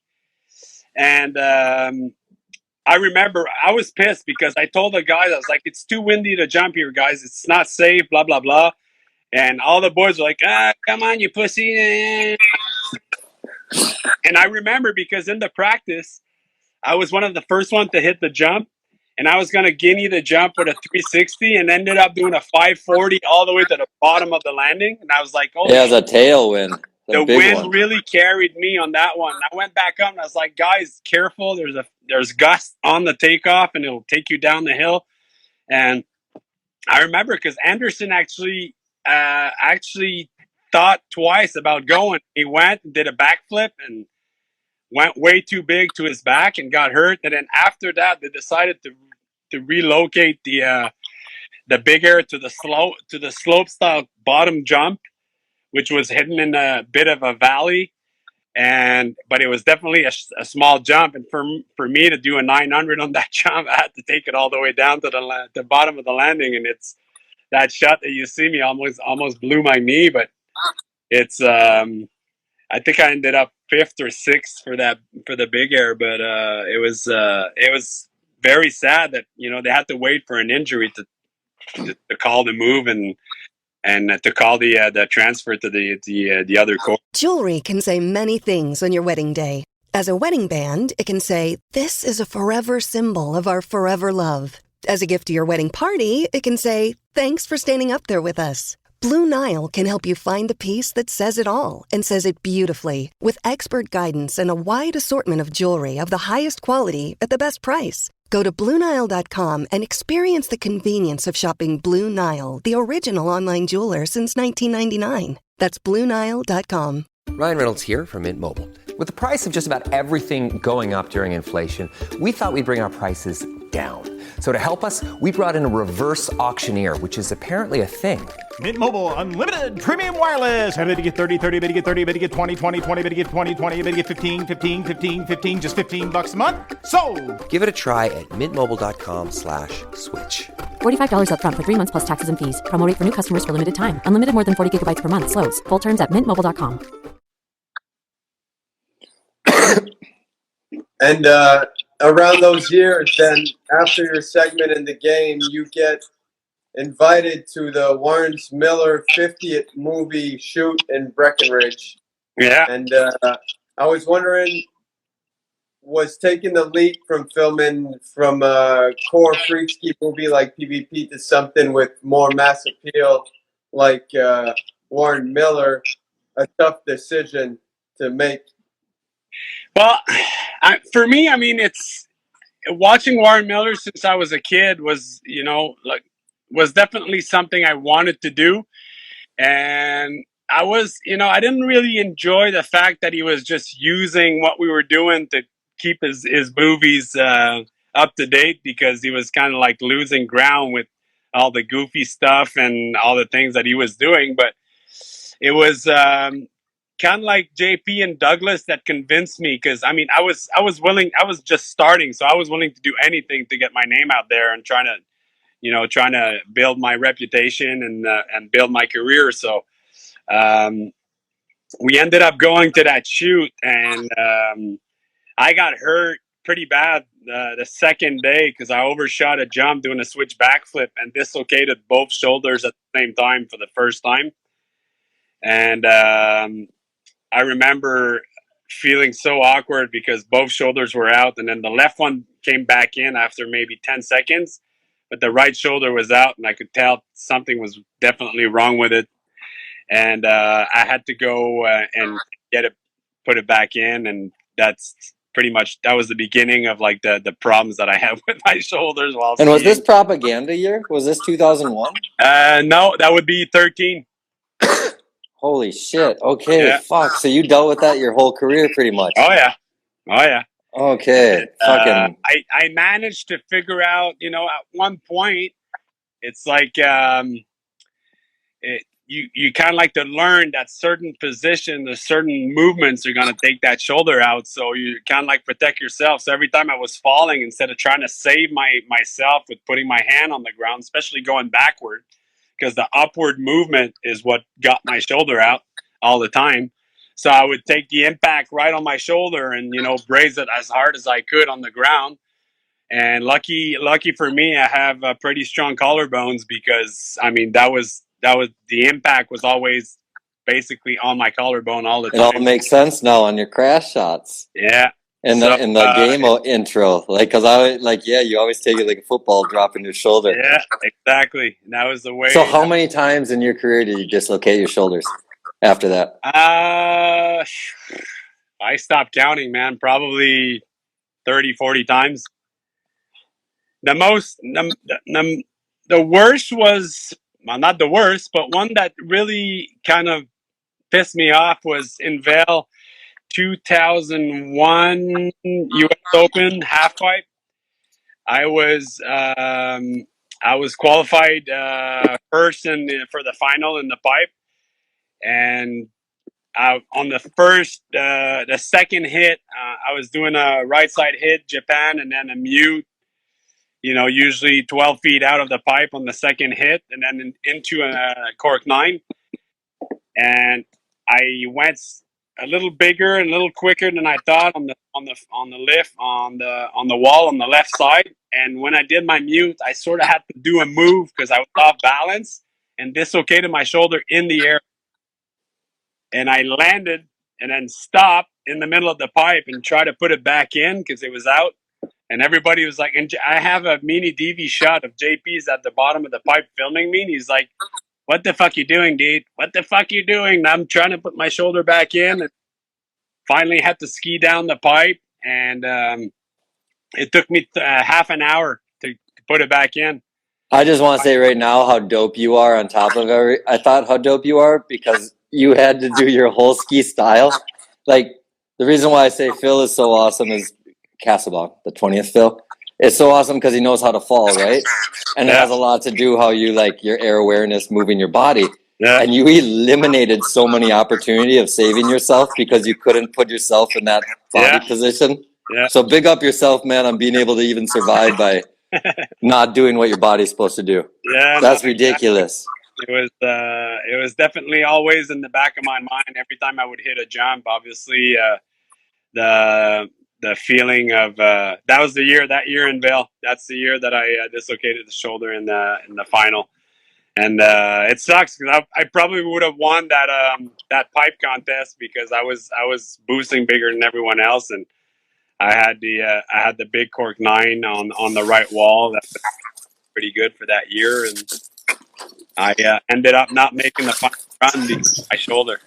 and I remember I was pissed because I told the guys, I was like, it's too windy to jump here, guys. It's not safe, blah blah blah. And all the boys were like, come on, you pussy. And I remember because in the practice, I was one of the first ones to hit the jump. And I was going to guinea the jump with a 360 and ended up doing a 540 all the way to the bottom of the landing. And I was like, oh, yeah, it was a tailwind. The wind really carried me on that one. I went back up and I was like, guys, careful. There's gusts on the takeoff and it'll take you down the hill. And I remember because Anderson actually thought twice about going. He went and did a backflip and went way too big to his back and got hurt. And then after that, they decided to relocate the Big Air to the slope style bottom jump, which was hidden in a bit of a valley. But it was definitely a small jump. And for me to do a 900 on that jump, I had to take it all the way down to the bottom of the landing. And it's that shot that you see me almost blew my knee, but it's I think I ended up 5th or 6th for the Big Air, but it was very sad that they had to wait for an injury to call the move and to call the transfer to the other court. Jewelry can say many things on your wedding day. As a wedding band, it can say, "This is a forever symbol of our forever love." As a gift to your wedding party, it can say, "Thanks for standing up there with us." Blue Nile can help you find the piece that says it all and says it beautifully with expert guidance and a wide assortment of jewelry of the highest quality at the best price. Go to BlueNile.com and experience the convenience of shopping Blue Nile, the original online jeweler since 1999. That's BlueNile.com. Ryan Reynolds here from Mint Mobile. With the price of just about everything going up during inflation, we thought we'd bring our prices down. So to help us, we brought in a reverse auctioneer, which is apparently a thing. Mint Mobile Unlimited Premium Wireless. How to get 30, 30, how to get 30, how to get 20, 20, 20, how to get 20, 20, how to get 15, 15, 15, 15, just $15 a month? Sold! Give it a try at mintmobile.com/switch. $45 up front for 3 months plus taxes and fees. Promo rate for new customers for limited time. Unlimited more than 40 gigabytes per month. Slows full terms at mintmobile.com. And around those years, then after your segment in the game, you get invited to the Warren Miller 50th movie shoot in Breckenridge. Yeah. And I was wondering, was taking the leap from filming from a core freaky movie like PvP to something with more mass appeal like Warren Miller a tough decision to make? Well, for me, I mean, it's watching Warren Miller since I was a kid was definitely something I wanted to do. And I was, I didn't really enjoy the fact that he was just using what we were doing to keep his movies up to date, because he was kind of like losing ground with all the goofy stuff and all the things that he was doing. But it was kind of like JP and Douglas that convinced me, because I mean, I was willing. I was just starting, so I was willing to do anything to get my name out there and trying to build my reputation and build my career. So we ended up going to that shoot, and I got hurt pretty bad the second day because I overshot a jump doing a switch backflip and dislocated both shoulders at the same time for the first time. And I remember feeling so awkward because both shoulders were out, and then the left one came back in after maybe 10 seconds, but the right shoulder was out, and I could tell something was definitely wrong with it. And I had to go and put it back in, and that's pretty much, that was the beginning of like the problems that I have with my shoulders while And was skiing. this propaganda year? Was this 2001? No, that would be 13. Holy shit. Okay, Yeah. fuck. So you dealt with that your whole career pretty much. Oh yeah. Okay. Fucking. I managed to figure out, at one point, it's like you kind of like to learn that certain position, the certain movements are going to take that shoulder out. So you kind of like protect yourself. So every time I was falling, instead of trying to save myself with putting my hand on the ground, especially going backward, because the upward movement is what got my shoulder out all the time. So I would take the impact right on my shoulder and, brace it as hard as I could on the ground. And lucky for me, I have pretty strong collarbones because, that was the impact was always basically on my collarbone all the time. It all makes sense now on your crash shots. Yeah. In the game intro, you always take it like a football drop in your shoulder. Yeah, exactly. And that was the way. So how many times in your career did you dislocate your shoulders after that? I stopped counting, man. Probably 30, 40 times. The worst was, well, not the worst, but one that really kind of pissed me off was in Vail 2001 U.S. Open half pipe. I was qualified first for the final in the pipe, and on the second hit, I was doing a right side hit Japan and then a mute. Usually 12 feet out of the pipe on the second hit, and then into a cork 9. And I went a little bigger and a little quicker than I thought on the lift on the wall on the left side. And when I did my mute, I sort of had to do a move because I was off balance and dislocated my shoulder in the air. And I landed and then stopped in the middle of the pipe and tried to put it back in because it was out. And everybody was like, and I have a mini DV shot of JP's at the bottom of the pipe filming me. And he's like, "What the fuck you doing, dude? What the fuck you doing?" And I'm trying to put my shoulder back in, and finally had to ski down the pipe. And it took me half an hour to put it back in. I just want to say right now how dope you are on top of it. I thought how dope you are because you had to do your whole ski style. Like, the reason why I say Phil is so awesome is Casabon, the 20th Phil. It's so awesome because he knows how to fall, right? And it has a lot to do how you like your air awareness, moving your body. Yeah. And you eliminated so many opportunity of saving yourself because you couldn't put yourself in that body position. Yeah. So big up yourself, man, on being able to even survive by not doing what your body's supposed to do. Yeah, that's ridiculous. It was definitely always in the back of my mind every time I would hit a jump. Obviously, the feeling of that was that year in Vail. That's the year that I dislocated the shoulder in the final, and it sucks because I probably would have won that pipe contest because I was boosting bigger than everyone else, and I had the big cork 9 on the right wall. That was pretty good for that year, and I ended up not making the final run because of my shoulder.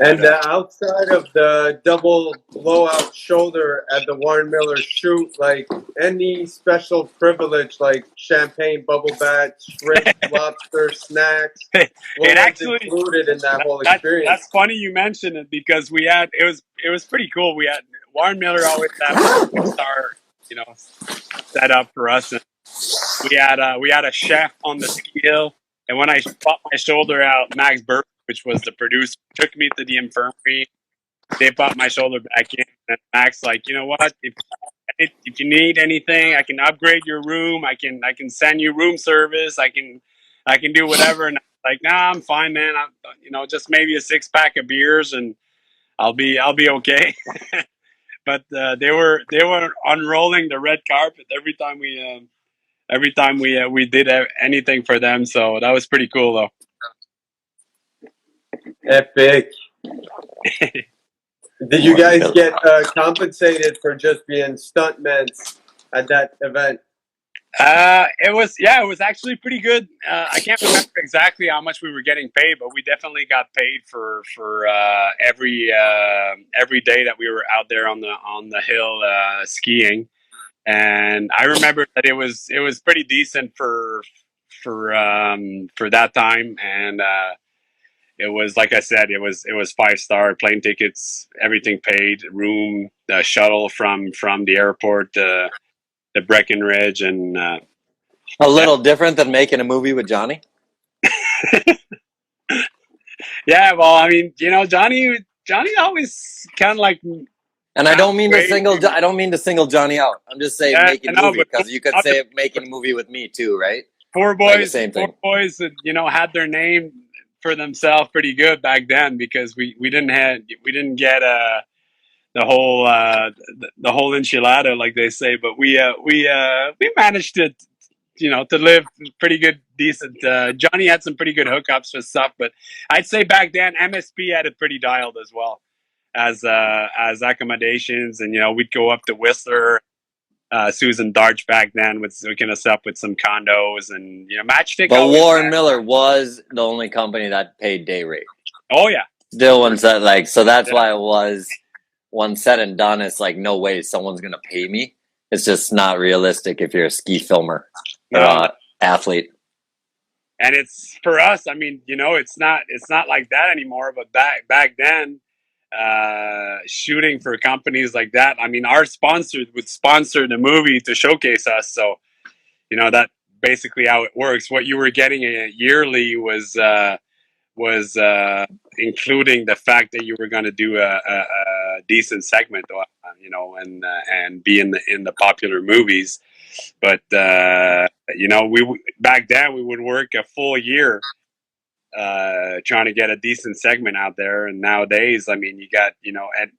And outside of the double blowout shoulder at the Warren Miller shoot, like any special privilege, like champagne, bubble bath, shrimp, lobster, snacks, what was included in that whole experience? That's funny you mentioned it because it was pretty cool. We had Warren Miller always had a star, set up for us. And we had a chef on the ski hill, and when I popped my shoulder out, Max Burke, which was the producer, took me to the infirmary. They popped my shoulder back in, and Max like, you know what? If you need anything, I can upgrade your room. I can send you room service. I can do whatever. And I'm like, nah, I'm fine, man. Just maybe a 6-pack of beers, and I'll be okay. But they were unrolling the red carpet every time we did anything for them. So that was pretty cool, though. Epic. Did you guys get compensated for just being stuntmen at that event? It was actually pretty good. I can't remember exactly how much we were getting paid, but we definitely got paid for every day that we were out there on the hill skiing. And I remember that it was pretty decent for that time. And it was, like I said, it was 5-star, plane tickets, everything paid, room, the shuttle from the airport, the Breckenridge, and A little different than making a movie with Johnny. yeah. Well, I mean, Johnny always kind of like. And I don't mean to single Johnny out. I'm just saying making a movie, because you could say making a movie with me too, right? Four boys, same thing. Four boys that had their name for themselves pretty good back then, because we didn't get the whole enchilada, like they say, but we managed to live pretty good, decent. Johnny had some pretty good hookups and stuff, but I'd say back then MSP had it pretty dialed as well as accommodations, and we'd go up to Whistler. Susan Darch back then was hooking us up with some condos and Matchstick. But Warren Miller was the only company that paid day rate. Oh yeah, still one set so that's why it was one said and done. It's like, no way someone's gonna pay me. It's just not realistic if you're a ski filmer or athlete. And it's for us. I mean, it's not like that anymore. But back then, shooting for companies like that, I mean, our sponsors would sponsor the movie to showcase us. So, that basically how it works. What you were getting yearly was including the fact that you were going to do a decent segment, and be in the popular movies. But we back then we would work a full year trying to get a decent segment out there. And nowadays, I mean, you got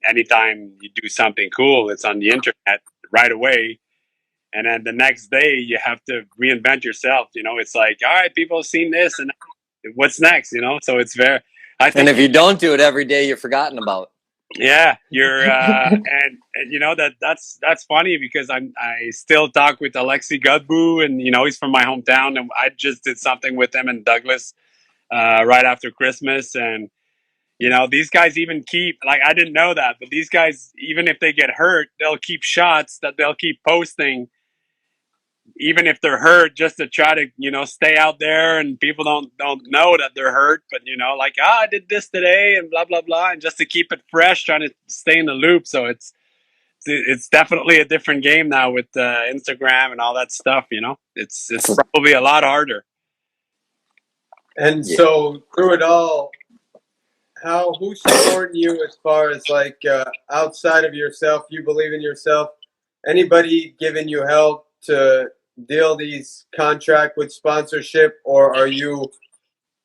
anytime you do something cool, it's on the internet right away. And then the next day, you have to reinvent yourself. It's like, all right, people have seen this, and what's next? So it's very. And if you don't do it every day, you're forgotten about. Yeah, you're, and that's funny, because I still talk with Alexi Godbout, and he's from my hometown, and I just did something with him in Douglas right after Christmas, and these guys even keep, like, I didn't know that, but these guys, even if they get hurt, they'll keep shots that they'll keep posting, even if they're hurt, just to try to stay out there, and people don't know that they're hurt, but like, I did this today and blah blah blah, and just to keep it fresh, trying to stay in the loop. So it's definitely a different game now with Instagram and all that stuff. It's probably a lot harder. And so through it all, who's supporting you as far as like outside of yourself? You believe in yourself. Anybody giving you help to deal these contract with sponsorship, or are you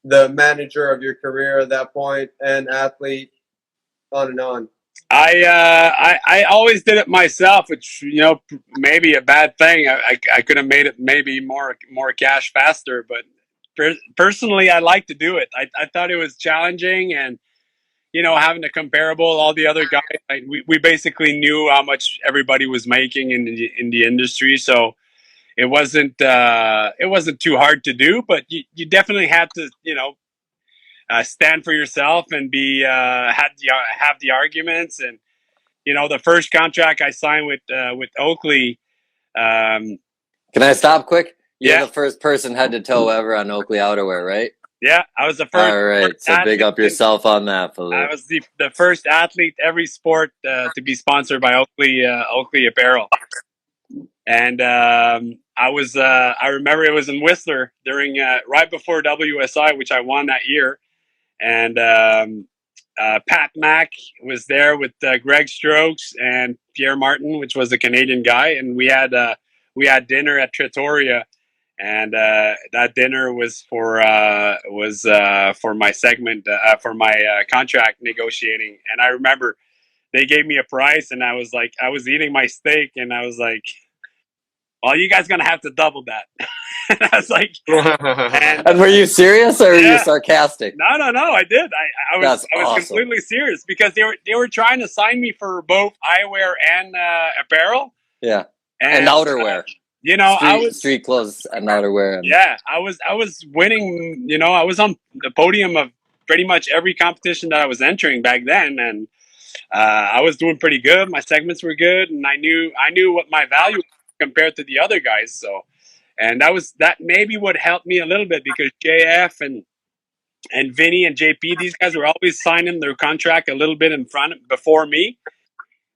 the manager of your career at that point and athlete, on and on? I always did it myself, which maybe a bad thing. I could have made it maybe more cash faster, but personally, I like to do it. I thought it was challenging, and having a comparable, all the other guys, we basically knew how much everybody was making in the industry, so it wasn't too hard to do. But you definitely had to stand for yourself and have the arguments. And the first contract I signed with Oakley. Can I stop quick? You're the first person head to toe ever on Oakley outerwear, right? Yeah, I was the first. All right, so big up yourself on that, Philou. I was the first athlete every sport to be sponsored by Oakley Apparel. And I remember it was in Whistler during right before WSI, which I won that year. And Pat Mack was there with Greg Strokes and Pierre Martin, which was a Canadian guy, and we had dinner at Trattoria. And that dinner was for my segment, for my contract negotiating. And I remember they gave me a price, and I was eating my steak, and I was like, well, you guys gonna have to double that. And I was like, And were you serious or were you sarcastic? No, I did. I was awesome. completely serious because they were trying to sign me for both eyewear and apparel. Yeah, and outerwear. You know, street, I was street clothes and outerwear. I was winning. You know, I was on the podium of pretty much every competition that I was entering back then, and I was doing pretty good. My segments were good, and I knew what my value was compared to the other guys. So, and that maybe what helped me a little bit because JF and Vinny and JP, these guys were always signing their contract a little bit before me,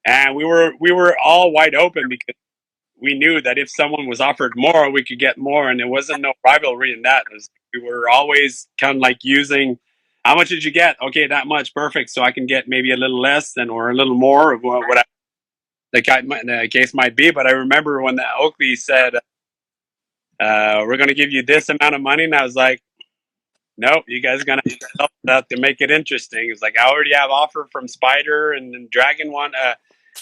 and we were all wide open because we knew that if someone was offered more, we could get more, and there wasn't no rivalry in that. We were always kind of like using, how much did you get? Okay, that much, perfect. So I can get maybe a little less than or a little more, or whatever the case might be. But I remember when the Oakley said, "We're going to give you this amount of money," and I was like, "Nope, you guys are going to help that to make it interesting." It's like I already have offer from Spider and then Dragon one.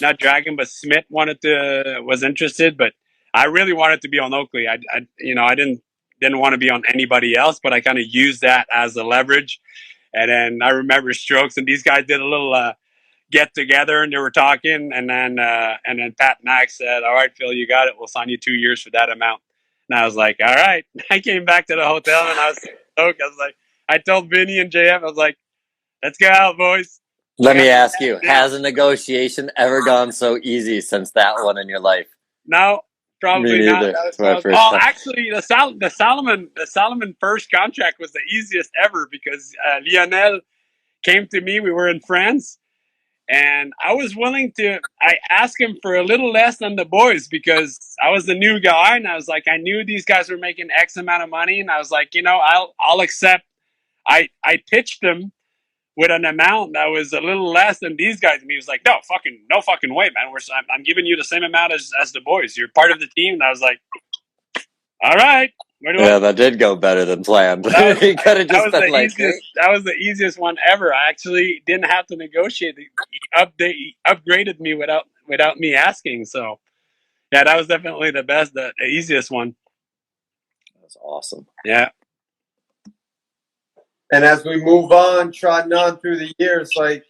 Not Dragon, but Smith was interested, but I really wanted to be on Oakley. I didn't want to be on anybody else, but I kind of used that as a leverage. And then I remember Strokes and these guys did a little get together and they were talking, and then Pat Mack said, "All right, Phil, you got it. We'll sign you 2 years for that amount." And I was like, "All right." I came back to the hotel and I was stoked. I was like, I told Vinny and JF, I was like, "Let's go out, boys." Let me ask you, has a negotiation ever gone so easy since that one in your life? No, probably not. Actually, the Salomon first contract was the easiest ever because Lionel came to me. We were in France, and I was willing to. I asked him for a little less than the boys because I was the new guy, and I was like, I knew these guys were making X amount of money, and I was like, I'll accept. I pitched him with an amount that was a little less than these guys. And he was like, no fucking way, man. I'm giving you the same amount as the boys. You're part of the team. And I was like, all right. That did go better than planned. That was the easiest one ever. I actually didn't have to negotiate. He upgraded me without me asking. So yeah, that was definitely the easiest one. That's awesome. Yeah. And as we move on, trotting on through the years, like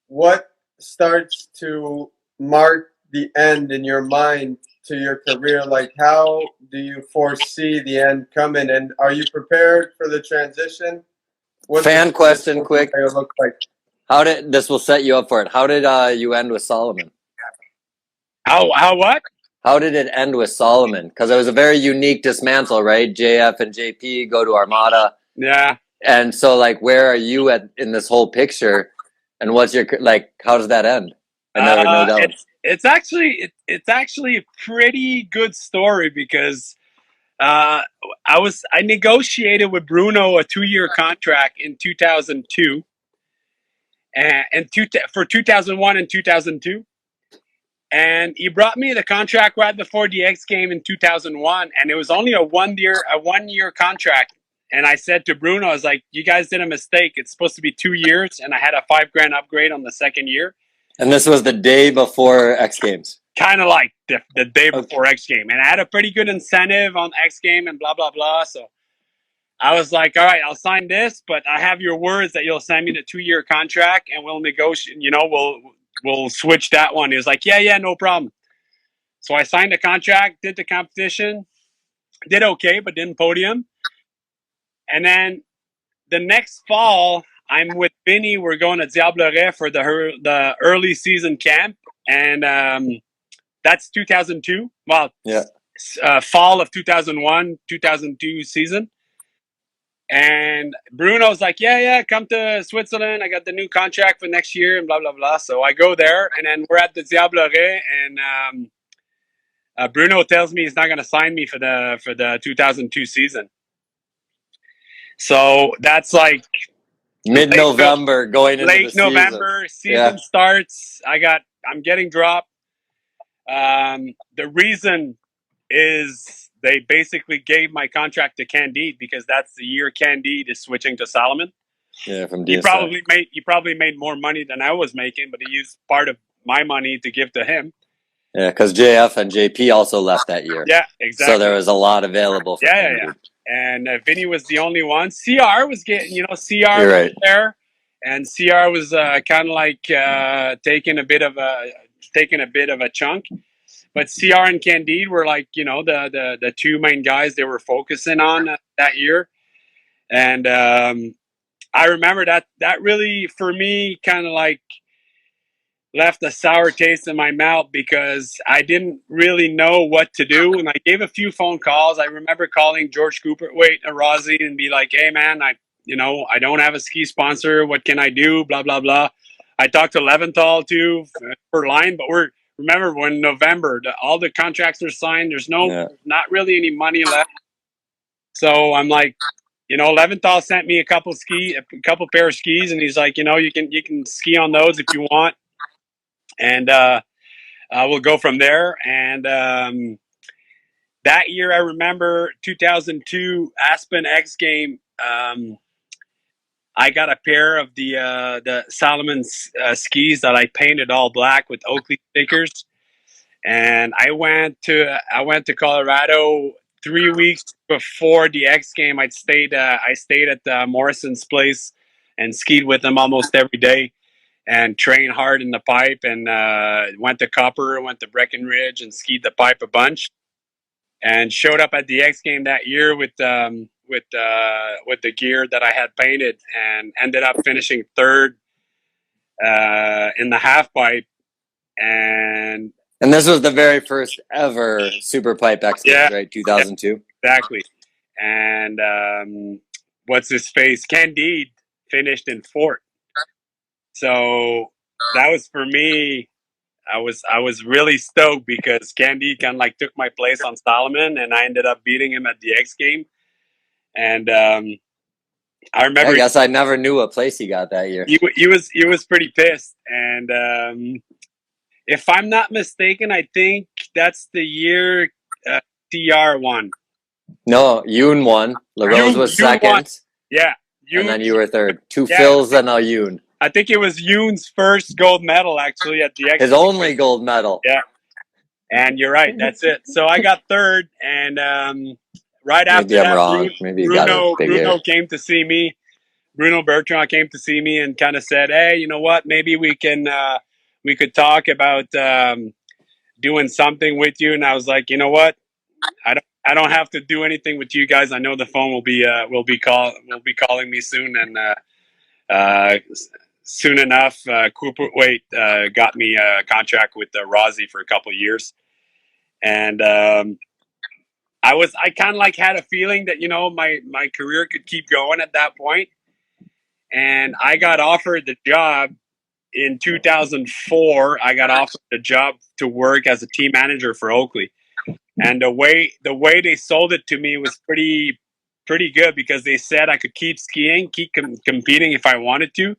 what starts to mark the end in your mind to your career? Like how do you foresee the end coming? And are you prepared for the transition? Fan question, quick. Look like? This will set you up for it. How did you end with Solomon? How what? How did it end with Solomon? Because it was a very unique dismantle, right? JF and JP go to Armada. Yeah. And so, like, where are you in this whole picture? And what's your, like, how does that end? I never know that one. It's actually a pretty good story because I negotiated with Bruno a 2-year contract in 2002 and for 2001 and 2002. And he brought me the contract right before the X game in 2001, and it was only a 1 year contract. And I said to Bruno, I was like, you guys did a mistake. It's supposed to be 2 years. And I had a $5,000 upgrade on the second year. And this was the day before X Games. Kind of like the day before X Game. And I had a pretty good incentive on X Game and blah, blah, blah. So I was like, all right, I'll sign this. But I have your words that you'll send me the 2-year contract and we'll negotiate, we'll switch that one. He was like, yeah, no problem. So I signed the contract, did the competition, did okay, but didn't podium. And then the next fall, I'm with Vinny. We're going to Diabloret for the early season camp. And that's 2002. Well, yeah. Fall of 2001, 2002 season. And Bruno's like, yeah, come to Switzerland. I got the new contract for next year and blah, blah, blah. So I go there, and then we're at the Diabloret, and Bruno tells me he's not going to sign me for the 2002 season. So that's like mid-November going into late November. Season starts. I'm getting dropped. The reason is they basically gave my contract to Candide because that's the year Candide is switching to Salomon. Yeah, from DSI. He probably made more money than I was making, but he used part of my money to give to him. Yeah, because JF and JP also left that year. Yeah, exactly. So there was a lot available for Yeah. And Vinny was the only one. CR was getting, CR was right. there, and CR was kind of like taking a bit of a chunk. But CR and Candide were like, the two main guys they were focusing on that year. And I remember that really, for me, kind of like left a sour taste in my mouth because I didn't really know what to do. And I gave a few phone calls. I remember calling George Cooperwaite and Rossi and be like, hey, man, I don't have a ski sponsor. What can I do? Blah, blah, blah. I talked to Leventhal, too, for line. But remember, when November, all the contracts are signed. There's not really any money left. So I'm like, Leventhal sent me a couple pair of skis. And he's like, you can ski on those if you want. And we'll go from there. And that year, I remember 2002 Aspen X Game. I got a pair of the Salomon skis that I painted all black with Oakley stickers. And I went to Colorado 3 weeks before the X Game. I stayed at Morrison's place and skied with him almost every day. And trained hard in the pipe, and went to Copper, went to Breckenridge, and skied the pipe a bunch. And showed up at the X Game that year with the gear that I had painted, and ended up finishing third in the half pipe. And this was the very first ever Super Pipe X Games, right? 2002. Exactly. And what's his face? Candide finished in fourth. So that was, for me, I was really stoked because Candide kind of like took my place on Solomon, and I ended up beating him at the X Game. And I remember, I guess I never knew what place he got that year. He was pretty pissed. And if I'm not mistaken, I think that's the year TR won. No, Yoon won. LaRose was second. Won. Yeah. Yoon. And then you were third. Two Phils and now Yoon. I think it was Yoon's first gold medal, actually, at the X. His only gold medal. Yeah. And you're right. That's it. So I got third. And right after Maybe I'm wrong. Maybe you got a big Bruno hair. came to see me. Bruno Bertrand came to see me and kind of said, hey, you know what? Maybe we could talk about doing something with you. And I was like, you know what? I don't have to do anything with you guys. I know the phone will be calling me soon. And soon enough, Cooperwaite got me a contract with Rossi for a couple of years. And I kind of like had a feeling that, my career could keep going at that point. And I got offered the job in 2004. I got offered the job to work as a team manager for Oakley. And the way they sold it to me was pretty good, because they said I could keep skiing, keep competing if I wanted to,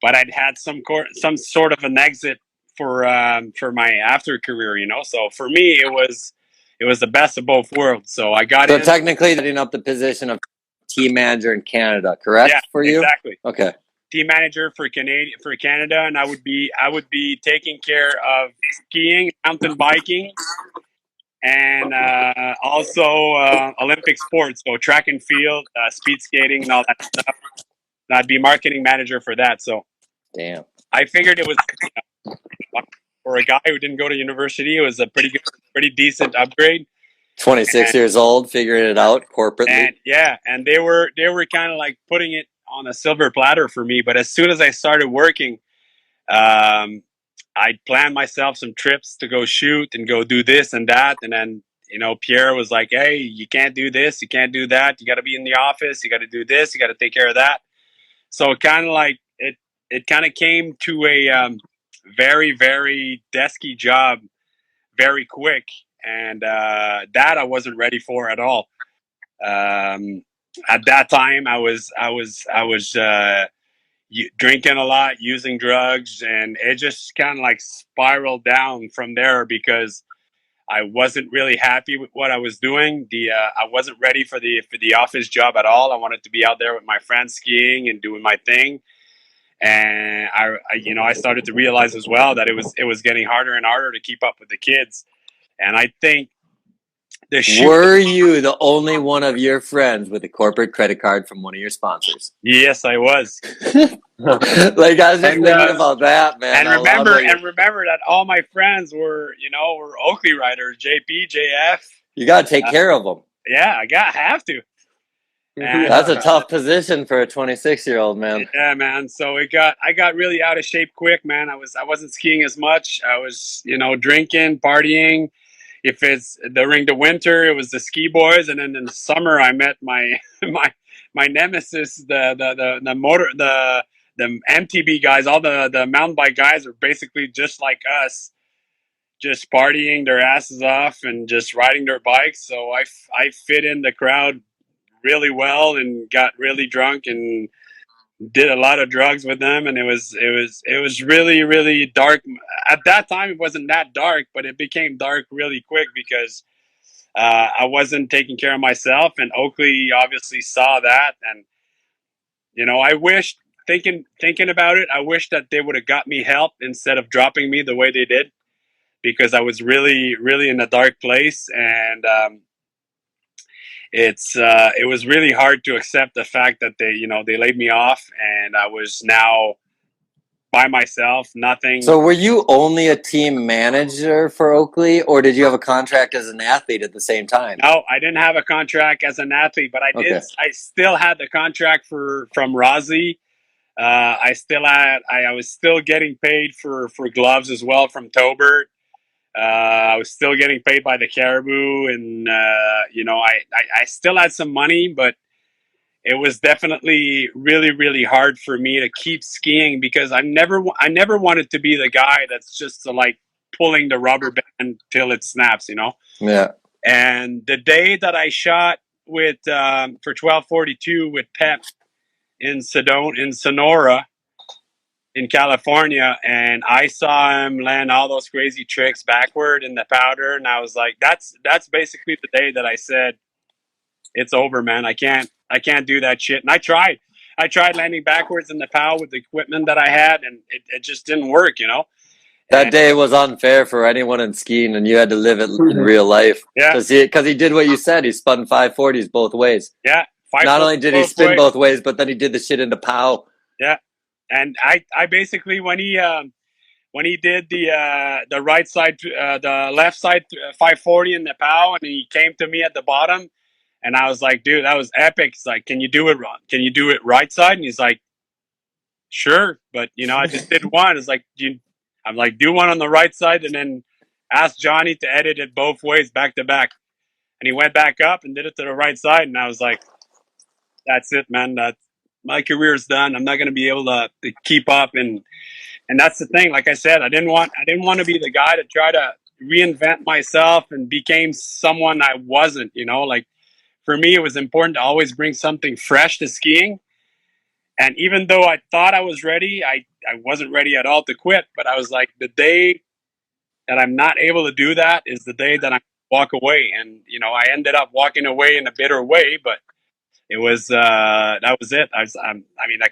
but I'd had some sort of an exit for my after career, So for me, it was the best of both worlds. So I got in. So technically, setting up the position of team manager in Canada, correct? Yeah, for you? Exactly. Okay. Team manager for Canada, and I would be taking care of skiing, mountain biking, and also Olympic sports, so track and field, speed skating, and all that stuff. And I'd be marketing manager for that. So, damn, I figured it was for a guy who didn't go to university, it was a pretty decent upgrade. 26 years old, figuring it out corporately. And they were kind of like putting it on a silver platter for me. But as soon as I started working, I planned myself some trips to go shoot and go do this and that. And then, Pierre was like, hey, you can't do this. You can't do that. You got to be in the office. You got to do this. You got to take care of that. So it kind of like, it kind of came to a very, very desky job very quick. And that I wasn't ready for at all. At that time, I was drinking a lot, using drugs, and it just kind of like spiraled down from there because I wasn't really happy with what I was doing. I wasn't ready for the office job at all. I wanted to be out there with my friends skiing and doing my thing. And I started to realize as well that it was getting harder and harder to keep up with the kids. And I think were you the only one of your friends with a corporate credit card from one of your sponsors? Yes, I was. Like, I was just thinking about that, man. And remember that all my friends were Oakley riders, JP, JF. You got to take care of them. Yeah, I have to. And, that's a tough position for a 26-year-old, man. Yeah, man. So I got really out of shape quick, man. I wasn't skiing as much. I was, drinking, partying. If it's during the winter, it was the ski boys, and then in the summer, I met my nemesis, the MTB guys. All the mountain bike guys are basically just like us, just partying their asses off and just riding their bikes. So I fit in the crowd really well and got really drunk and did a lot of drugs with them, and it was really, really dark. At that time, it wasn't that dark, but it became dark really quick because I wasn't taking care of myself, and Oakley obviously saw that. And I wished, thinking about it, I wish that they would have got me help instead of dropping me the way they did, because I was really, really in a dark place. And it was really hard to accept the fact that they laid me off, and I was now by myself, nothing. So were you only a team manager for Oakley, or did you have a contract as an athlete at the same time? No, I didn't have a contract as an athlete, but I still had the contract from Rossi. I was still getting paid for gloves as well from Tobert. I was still getting paid by the Caribou, and I still had some money, but it was definitely really, really hard for me to keep skiing because I never wanted to be the guy that's just like pulling the rubber band till it snaps, Yeah. And the day that I shot with for 1242 with Pep in Sonora, in California, and I saw him land all those crazy tricks backward in the powder, and I was like, that's basically the day that I said, it's over, man. I can't do that shit. And I tried landing backwards in the POW with the equipment that I had, and it just didn't work, That day was unfair for anyone in skiing, and you had to live it in real life. Yeah. Because he did what you said. He spun 540s both ways. Yeah. Not only did he spin both ways, but then he did the shit into POW. Yeah. And I basically, when he did the right side, the left side 540 in the POW, and he came to me at the bottom, and I was like, dude, that was epic. He's like, can you do it wrong? Can you do it right side? And he's like, sure. But, I just did one. It's like, I'm like, do one on the right side, and then ask Johnny to edit it both ways back to back. And he went back up and did it to the right side. And I was like, that's it, man. My career's done. I'm not going to be able to keep up. And that's the thing. Like I said, I didn't want to be the guy to try to reinvent myself and became someone I wasn't, like for me, it was important to always bring something fresh to skiing. And even though I thought I was ready, I wasn't ready at all to quit. But I was like, the day that I'm not able to do that is the day that I walk away. And, I ended up walking away in a bitter way, but it was, that was it. I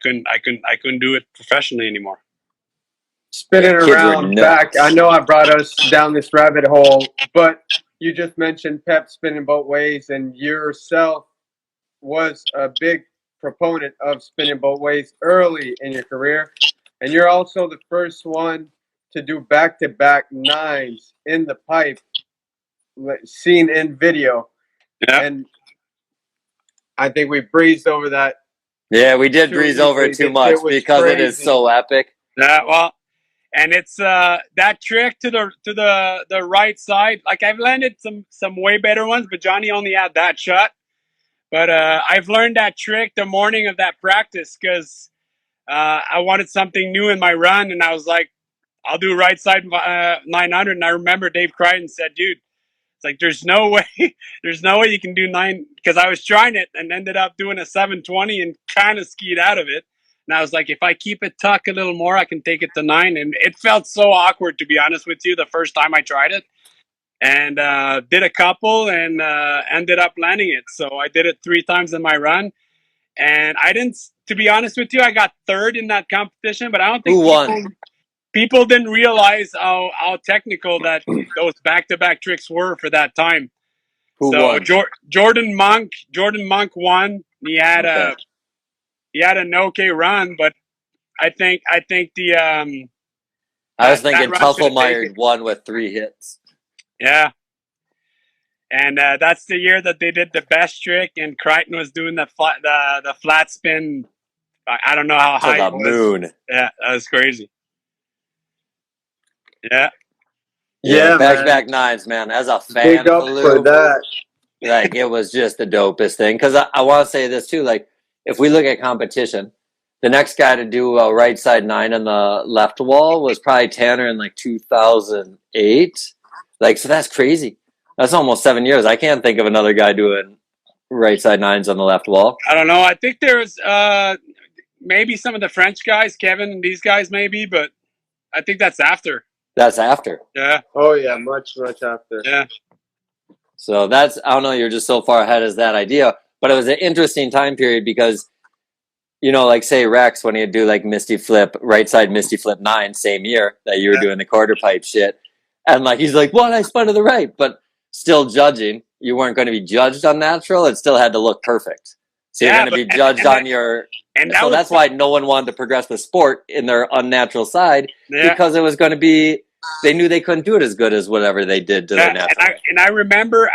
couldn't do it professionally anymore. Spinning around back, I know I brought us down this rabbit hole, but you just mentioned Pep spinning both ways, and yourself was a big proponent of spinning both ways early in your career. And you're also the first one to do back-to-back nines in the pipe, seen in video. Yeah. And I think we breezed over that. Yeah, we did breeze over it too much because crazy. It is so epic. Yeah, well, and it's that trick to the right side. Like I've landed some way better ones, but Johnny only had that shot. But I've learned that trick the morning of that practice because I wanted something new in my run, and I was like, I'll do right side 900. And I remember Dave Crichton said, dude, it's like, there's no way you can do 9, because I was trying it and ended up doing a 720 and kind of skied out of it. And I was like, if I keep it tucked a little more, I can take it to 9. And it felt so awkward, to be honest with you, the first time I tried it. And did a couple and ended up landing it. So I did it 3 times in my run. And I didn't to be honest with you, I got third in that competition, but I don't think Who won? people didn't realize how technical that those back-to-back tricks were for that time. Who So won? Jordan Monk won. He had Okay. an okay run, but I think the I was that thinking run should have Tuffelmeyer taken. won with 3 hits. Yeah. And that's the year that they did the best trick, and Crichton was doing the flat spin. I don't know how high To it the was. moon. Yeah, that was crazy. Yeah. Yeah, back nines, man. As a fan Big of up for Philou, that. like it was just the dopest thing. Because I want to say this too. Like if we look at competition, the next guy to do a right side 9 on the left wall was probably Tanner in like 2008. Like so, that's crazy. That's almost 7 years. I can't think of another guy doing right side 9s on the left wall. I don't know. I think there's maybe some of the French guys, Kevin and these guys maybe, but I think that's after. That's after. Yeah. Oh yeah, much after. Yeah. So that's, I don't know, you're just so far ahead as that idea. But it was an interesting time period because, you know, like say Rex, when he'd do like Misty Flip, right side Misty Flip 9, same year that you were doing the quarter pipe shit. And like, he's like, what? I spun to the right. But still judging, you weren't going to be judged on natural. It still had to look perfect. So you're going to be judged on your... And so that's why no one wanted to progress the sport in their unnatural side, because it was going to be... They knew they couldn't do it as good as whatever they did to their natural. And I remember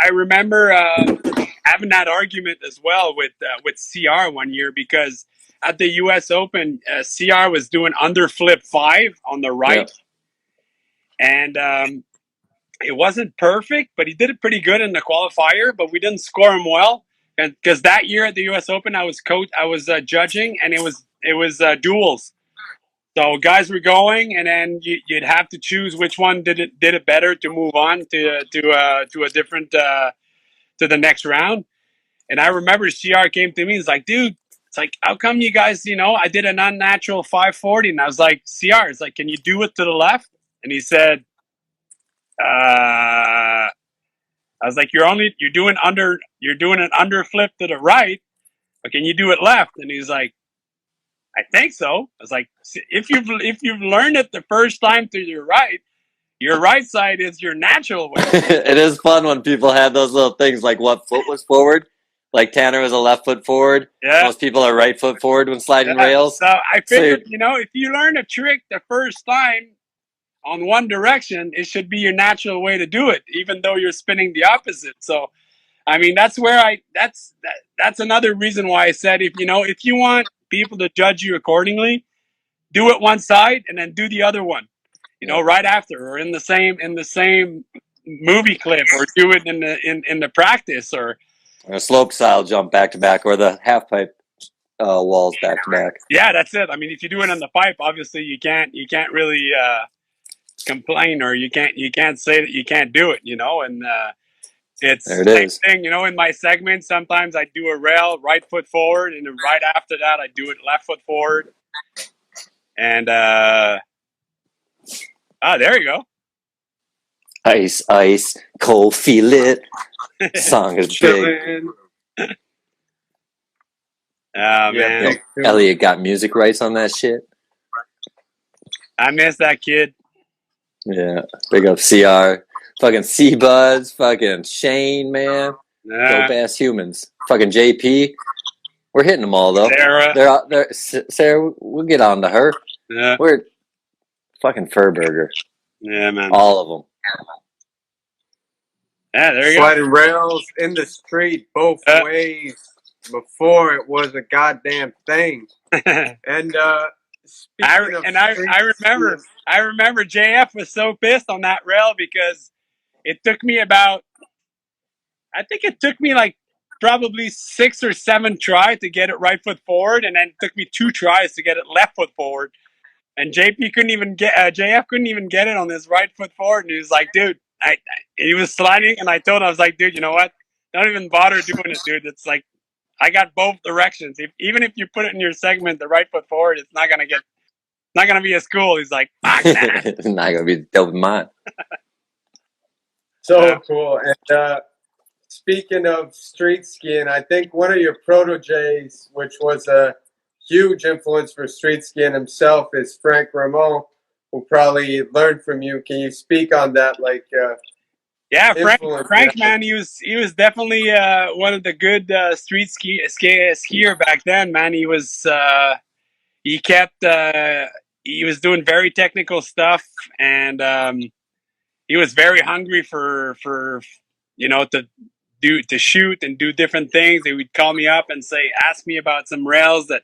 having that argument as well with CR one year, because at the U.S. Open, CR was doing under flip 5 on the right, and it wasn't perfect, but he did it pretty good in the qualifier. But we didn't score him well, and because that year at the U.S. Open, I was judging, and it was duels. So guys were going, and then you'd have to choose which one did it better to move on to a different to the next round. And I remember CR came to me. He's like, "Dude, it's like, how come you guys? You know, I did an unnatural 540." And I was like, "CR, it's like, can you do it to the left?" And he said, "I was like, you're doing an under flip to the right, but can you do it left?" And he's like, "I think so." I was like, if you've learned it the first time to your right side is your natural way. It is fun when people have those little things like what foot was forward. Like Tanner was a left foot forward. Yeah. Most people are right foot forward when sliding rails. So I figured, if you learn a trick the first time on one direction, it should be your natural way to do it, even though you're spinning the opposite. So, I mean, that's another reason why I said, if you want people to judge you accordingly, do it one side and then do the other one, right after, or in the same movie clip, or do it in the practice, or a slope style jump back to back, or the half pipe walls back to back. Yeah, that's it. I mean, if you do it on the pipe, obviously you can't really complain, or you can't say that you can't do it, and it's the same thing, in my segment. Sometimes I do a rail right foot forward, and then right after that I do it left foot forward. And there you go. Ice, ice, cold, feel it. Song is big. Oh, man. Elliot got music rights on that shit. I miss that kid. Yeah. Big up CR. Fucking C-Buds. Fucking Shane, man. Dope ass humans. Fucking JP. We're hitting them all, though. Sarah. They're out there. Sarah, we'll get on to her. Yeah. We're fucking Furburger. Yeah, man. All of them. Yeah, there you Sliding rails in the street both ways before it was a goddamn thing. And I remember JF was so pissed on that rail because it took me like probably 6 or 7 tries to get it right foot forward, and then it took me 2 tries to get it left foot forward. And JF couldn't even get it on his right foot forward, and he was like, "Dude," he was sliding, and I told him, I was like, "Dude, you know what? Don't even bother doing it, dude. It's like I got both directions. Even if you put it in your segment, the right foot forward, it's not gonna be as cool." He's like, "Fuck that." It's not gonna be dope in mine. So cool. And speaking of street skiing, I think one of your proteges, which was a huge influence for street skiing himself is Frank Ramon, who probably learned from you. Can you speak on that? Like, yeah, influence, Frank, man, he was definitely one of the good street skier back then, man. He kept he was doing very technical stuff, and he was very hungry for to shoot and do different things. He would call me up and say, ask me about some rails that,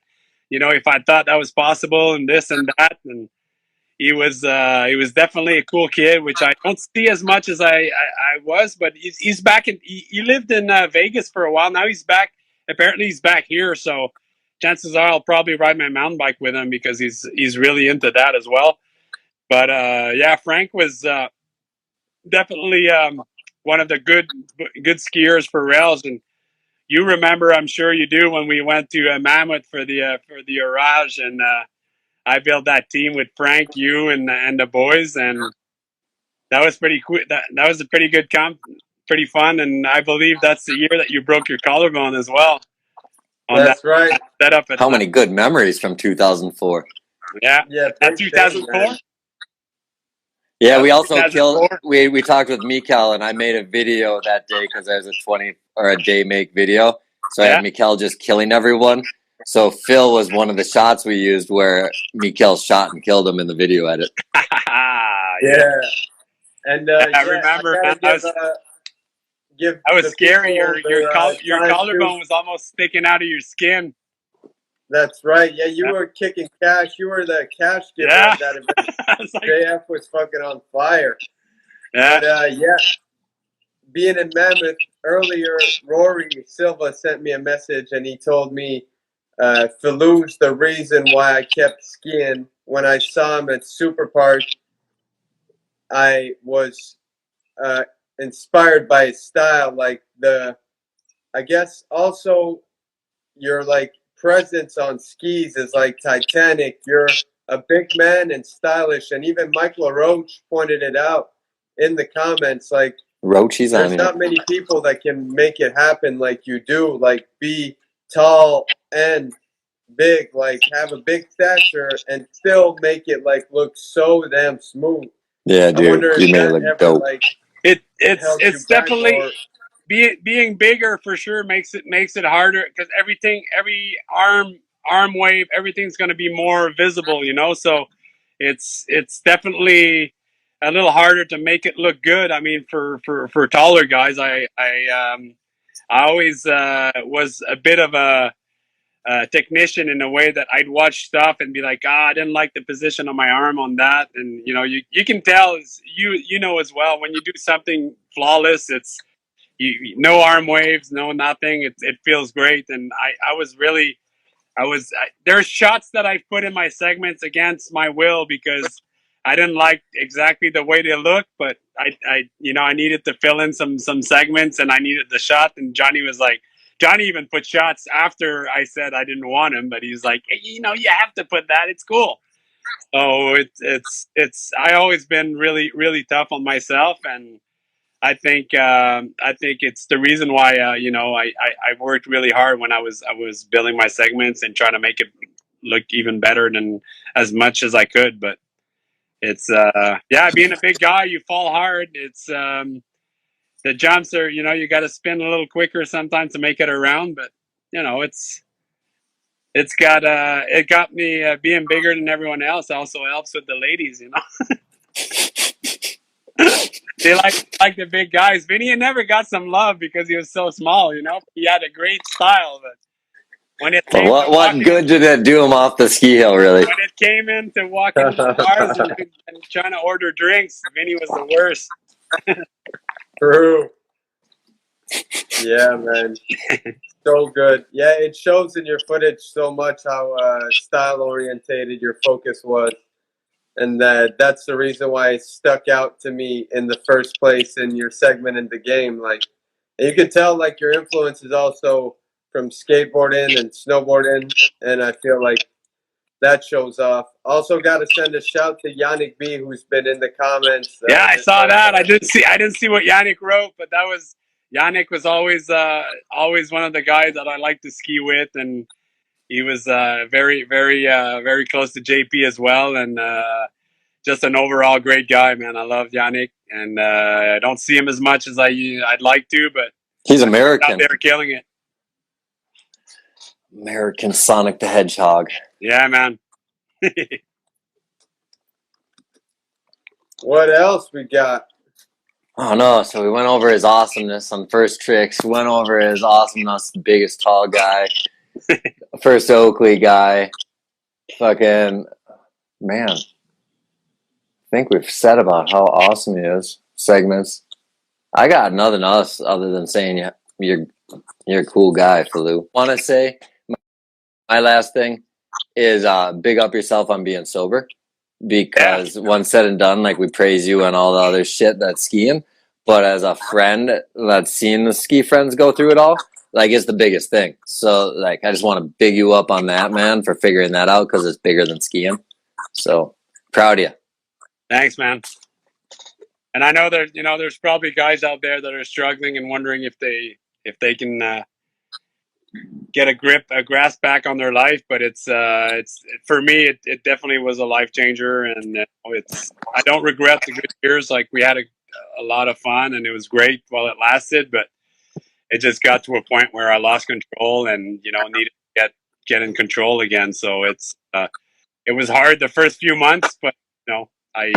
if I thought that was possible and this and that. And he was definitely a cool kid, which I don't see as much as I was, but he's back he lived in Vegas for a while. Now he's back. Apparently he's back here. So chances are I'll probably ride my mountain bike with him because he's really into that as well. But yeah, Frank was definitely one of the good skiers for rails. And you remember, I'm sure you do, when we went to Mammoth for the Orage, and I built that team with Frank, you, and the boys, and that was pretty cool. That was a pretty good comp, pretty fun, and I believe that's the year that you broke your collarbone as well. That's right. Setup. How many good memories from 2004? Yeah, 2004. Yeah, we also killed. We talked with Mikael, and I made a video that day because I was a 20 or a day make video. So I had Mikael just killing everyone. So Phil was one of the shots we used where Mikael shot and killed him in the video edit. Yeah. And I remember, man, that was scary. Your collarbone was almost sticking out of your skin. That's right. Yeah, you were kicking cash. You were the cash giver at that event. JF was fucking on fire. Yeah. But, being in Mammoth earlier, Rory Silva sent me a message, and he told me Philou's the reason why I kept skiing. When I saw him at Super Park, I was inspired by his style. Like I guess also your like presence on skis is like Titanic. You're a big man and stylish, and even Michael Roach pointed it out in the comments. Like, Roachy's on there's not many people that can make it happen like you do. Like, be tall and big, like have a big stature, and still make it like look so damn smooth. Yeah, dude, you made it look dope. Like, it's definitely being bigger for sure makes it harder, because every arm wave, everything's going to be more visible, so it's definitely a little harder to make it look good. I mean, for taller guys, I always was a bit of a technician in a way that I'd watch stuff and be like, I didn't like the position of my arm on that. And, you can tell, you know as well, when you do something flawless, it's no arm waves, no nothing. It feels great. And there's shots that I put in my segments against my will because I didn't like exactly the way they looked, but I needed to fill in some segments, and I needed the shot. And Johnny even put shots after I said I didn't want him, but he's like, hey, you have to put that. It's cool. So it's I always been really, really tough on myself, and I think it's the reason why I worked really hard when I was building my segments and trying to make it look even better than as much as I could. But it's being a big guy, you fall hard. It's the jumps are, you got to spin a little quicker sometimes to make it around, but it got me being bigger than everyone else also helps with the ladies, They like the big guys. Vinny never got some love because he was so small, He had a great style, but when it came what good did it do him off the ski hill, really? When it came into walking in the bars and trying to order drinks, Vinny was the worst. True. Yeah, man. So good. Yeah, it shows in your footage so much how style orientated your focus was. And that's the reason why it stuck out to me in the first place in your segment in the game. Like, and you could tell like your influence is also from skateboarding and snowboarding, and I feel like that shows off. Also, got to send a shout to Yannick B, who's been in the comments. Yeah, I saw that. I didn't see what Yannick wrote, but Yannick was always one of the guys that I like to ski with, and He was very, very, very close to JP as well, and just an overall great guy, man. I love Yannick, and I don't see him as much as I'd like to, but He's out American. there killing it. American Sonic the Hedgehog. Yeah, man. What else we got? Oh no! So we went over his awesomeness on first tricks. We went over his awesomeness, the biggest tall guy, first Oakley guy. Fucking man! I think we've said about how awesome he is. Segments. I got nothing else other than saying you're a cool guy, Philou. Want to say my last thing is big up yourself on being sober, because once said and done, like, we praise you and all the other shit that's skiing, but as a friend that's seen the ski friends go through it all, like, it's the biggest thing. So, like, I just want to big you up on that, man, for figuring that out, because it's bigger than skiing. So proud of you. Thanks, man. And I know there's probably guys out there that are struggling and wondering if they can get a grasp back on their life. But it's for me, it definitely was a life changer, and I don't regret the good years. Like, we had a lot of fun, and it was great while it lasted. But it just got to a point where I lost control, and needed to get in control again. So it was hard the first few months, but I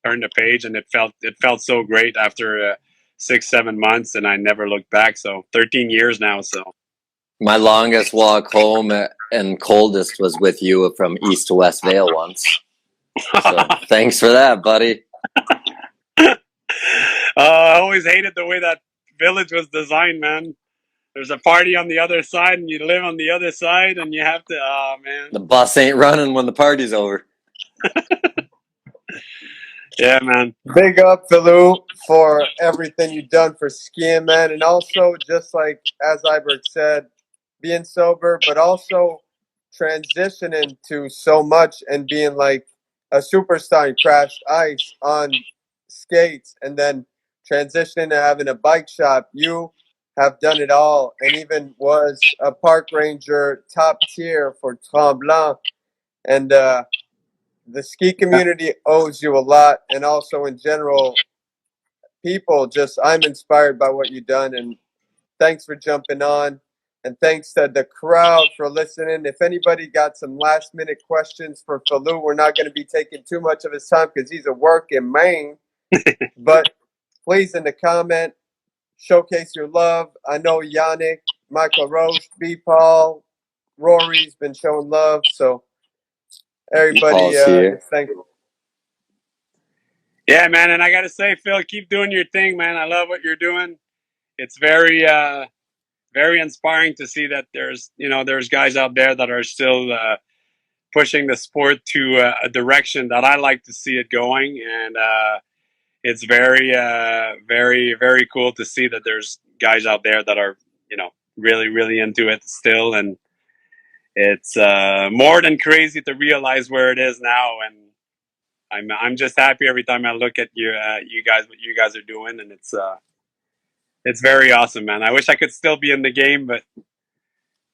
turned the page, and it felt so great after 6-7 months, and I never looked back. So 13 years now. So my longest walk home and coldest was with you from East to West Vale once. So thanks for that, buddy. I always hated the way that village was designed, man. There's a party on the other side, and you live on the other side, and you have to. Oh, man. The bus ain't running when the party's over. Yeah, man. Big up, Philou, for everything you've done for skiing, man. And also, just like as Iberg said, being sober, but also transitioning to so much and being like a superstar and crashed ice on skates, and then transitioning to having a bike shop. You have done it all, and even was a park ranger top tier for Tremblant. And the ski community owes you a lot, and also in general, people I'm inspired by what you've done, and thanks for jumping on, and thanks to the crowd for listening. If anybody got some last minute questions for Philou, we're not going to be taking too much of his time because he's a working man, but please in the comment, showcase your love. I know Yannick, Michael Roche, B. Paul, Rory's been showing love, so everybody, thank you. Yeah, man, and I gotta say, Phil, keep doing your thing, man. I love what you're doing. It's very, very inspiring to see that there's guys out there that are still pushing the sport to a direction that I like to see it going, and it's very, very, very cool to see that there's guys out there that are, really, really into it still, and it's more than crazy to realize where it is now, and I'm just happy every time I look at you guys, what you guys are doing, and it's very awesome, man. I wish I could still be in the game, but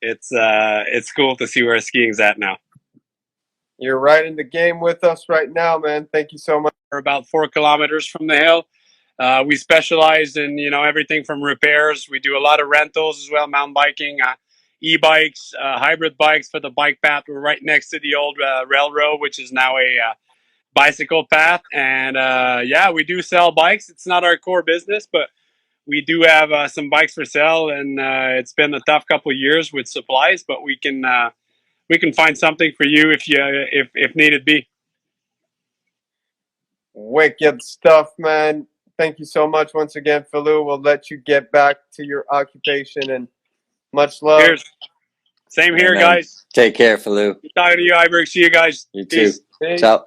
it's cool to see where skiing's at now. You're right in the game with us right now, man. Thank you so much. We're about 4 kilometers from the hill. We specialize in everything from repairs. We do a lot of rentals as well, mountain biking, e-bikes, hybrid bikes for the bike path. We're right next to the old railroad, which is now a bicycle path, and we do sell bikes. It's not our core business, but we do have some bikes for sale, and it's been a tough couple of years with supplies, but we can find something for you if needed be. Wicked stuff, man. Thank you so much once again, Philou. We'll let you get back to your occupation, and much love. Cheers. Same here, guys. Take care, Philou. Good talking to you, Iberg. See you guys. You Peace. too. Ciao.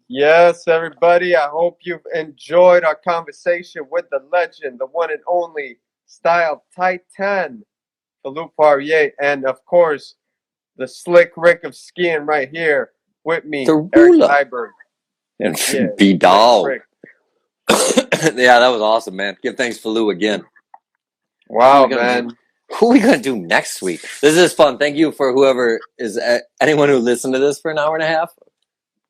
Yes, everybody. I hope you've enjoyed our conversation with the legend, the one and only style Titan, Philou Poirier, and of course, the slick Rick of skiing right here with me, Eric Iberg. And B-Dog. Yeah, that was awesome, man. Give thanks, Philou, again. Wow, man. Who are we gonna do next week? This is fun. Thank you for whoever is anyone who listened to this for an hour and a half.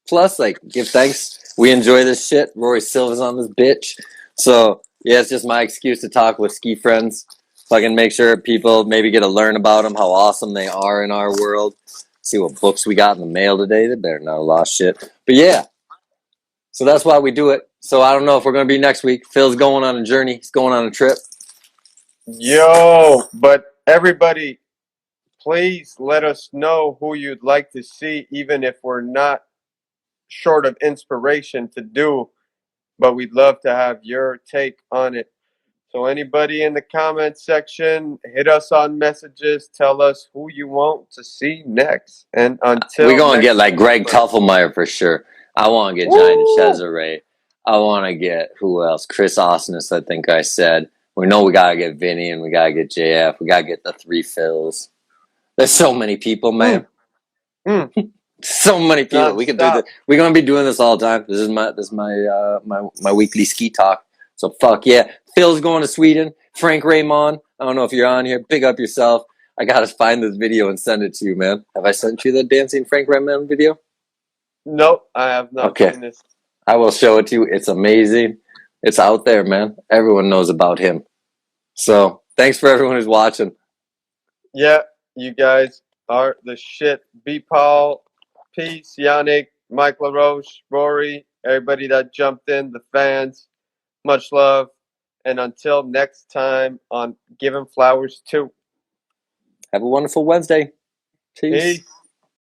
Plus, like, give thanks. We enjoy this shit. Rory Silva's on this bitch. So yeah, it's just my excuse to talk with ski friends. Fucking make sure people maybe get to learn about them, how awesome they are in our world. See what books we got in the mail today. They better not have lost shit. But yeah, so that's why we do it. So I don't know if we're gonna be next week. Phil's going on a journey. He's going on a trip. Yo, but everybody, please let us know who you'd like to see, even if we're not short of inspiration to do, but we'd love to have your take on it. So anybody in the comment section, hit us on messages, tell us who you want to see next. And until We're gonna get like week, Greg Tuffelmeyer for sure. I want to get Johnny Cesare. I want to get who else? Chris Osnes, I think I said. We know we gotta get Vinny and we gotta get JF. We gotta get the 3 Phils. There's so many people, man. So many people. We can do this. We're gonna be doing this all the time. This is my weekly ski talk. So fuck yeah. Phil's going to Sweden. Frank Raymond. I don't know if you're on here. Pick up yourself. I gotta find this video and send it to you, man. Have I sent you the dancing Frank Raymond video? Nope, I have not seen this. I will show it to you. It's amazing. It's out there, man. Everyone knows about him. So thanks for everyone who's watching. Yeah, you guys are the shit. B. Paul, Peace, Yannick, Mike LaRoche, Rory, everybody that jumped in, the fans. Much love. And until next time on Giving Flowers 2. Have a wonderful Wednesday. Peace. Peace.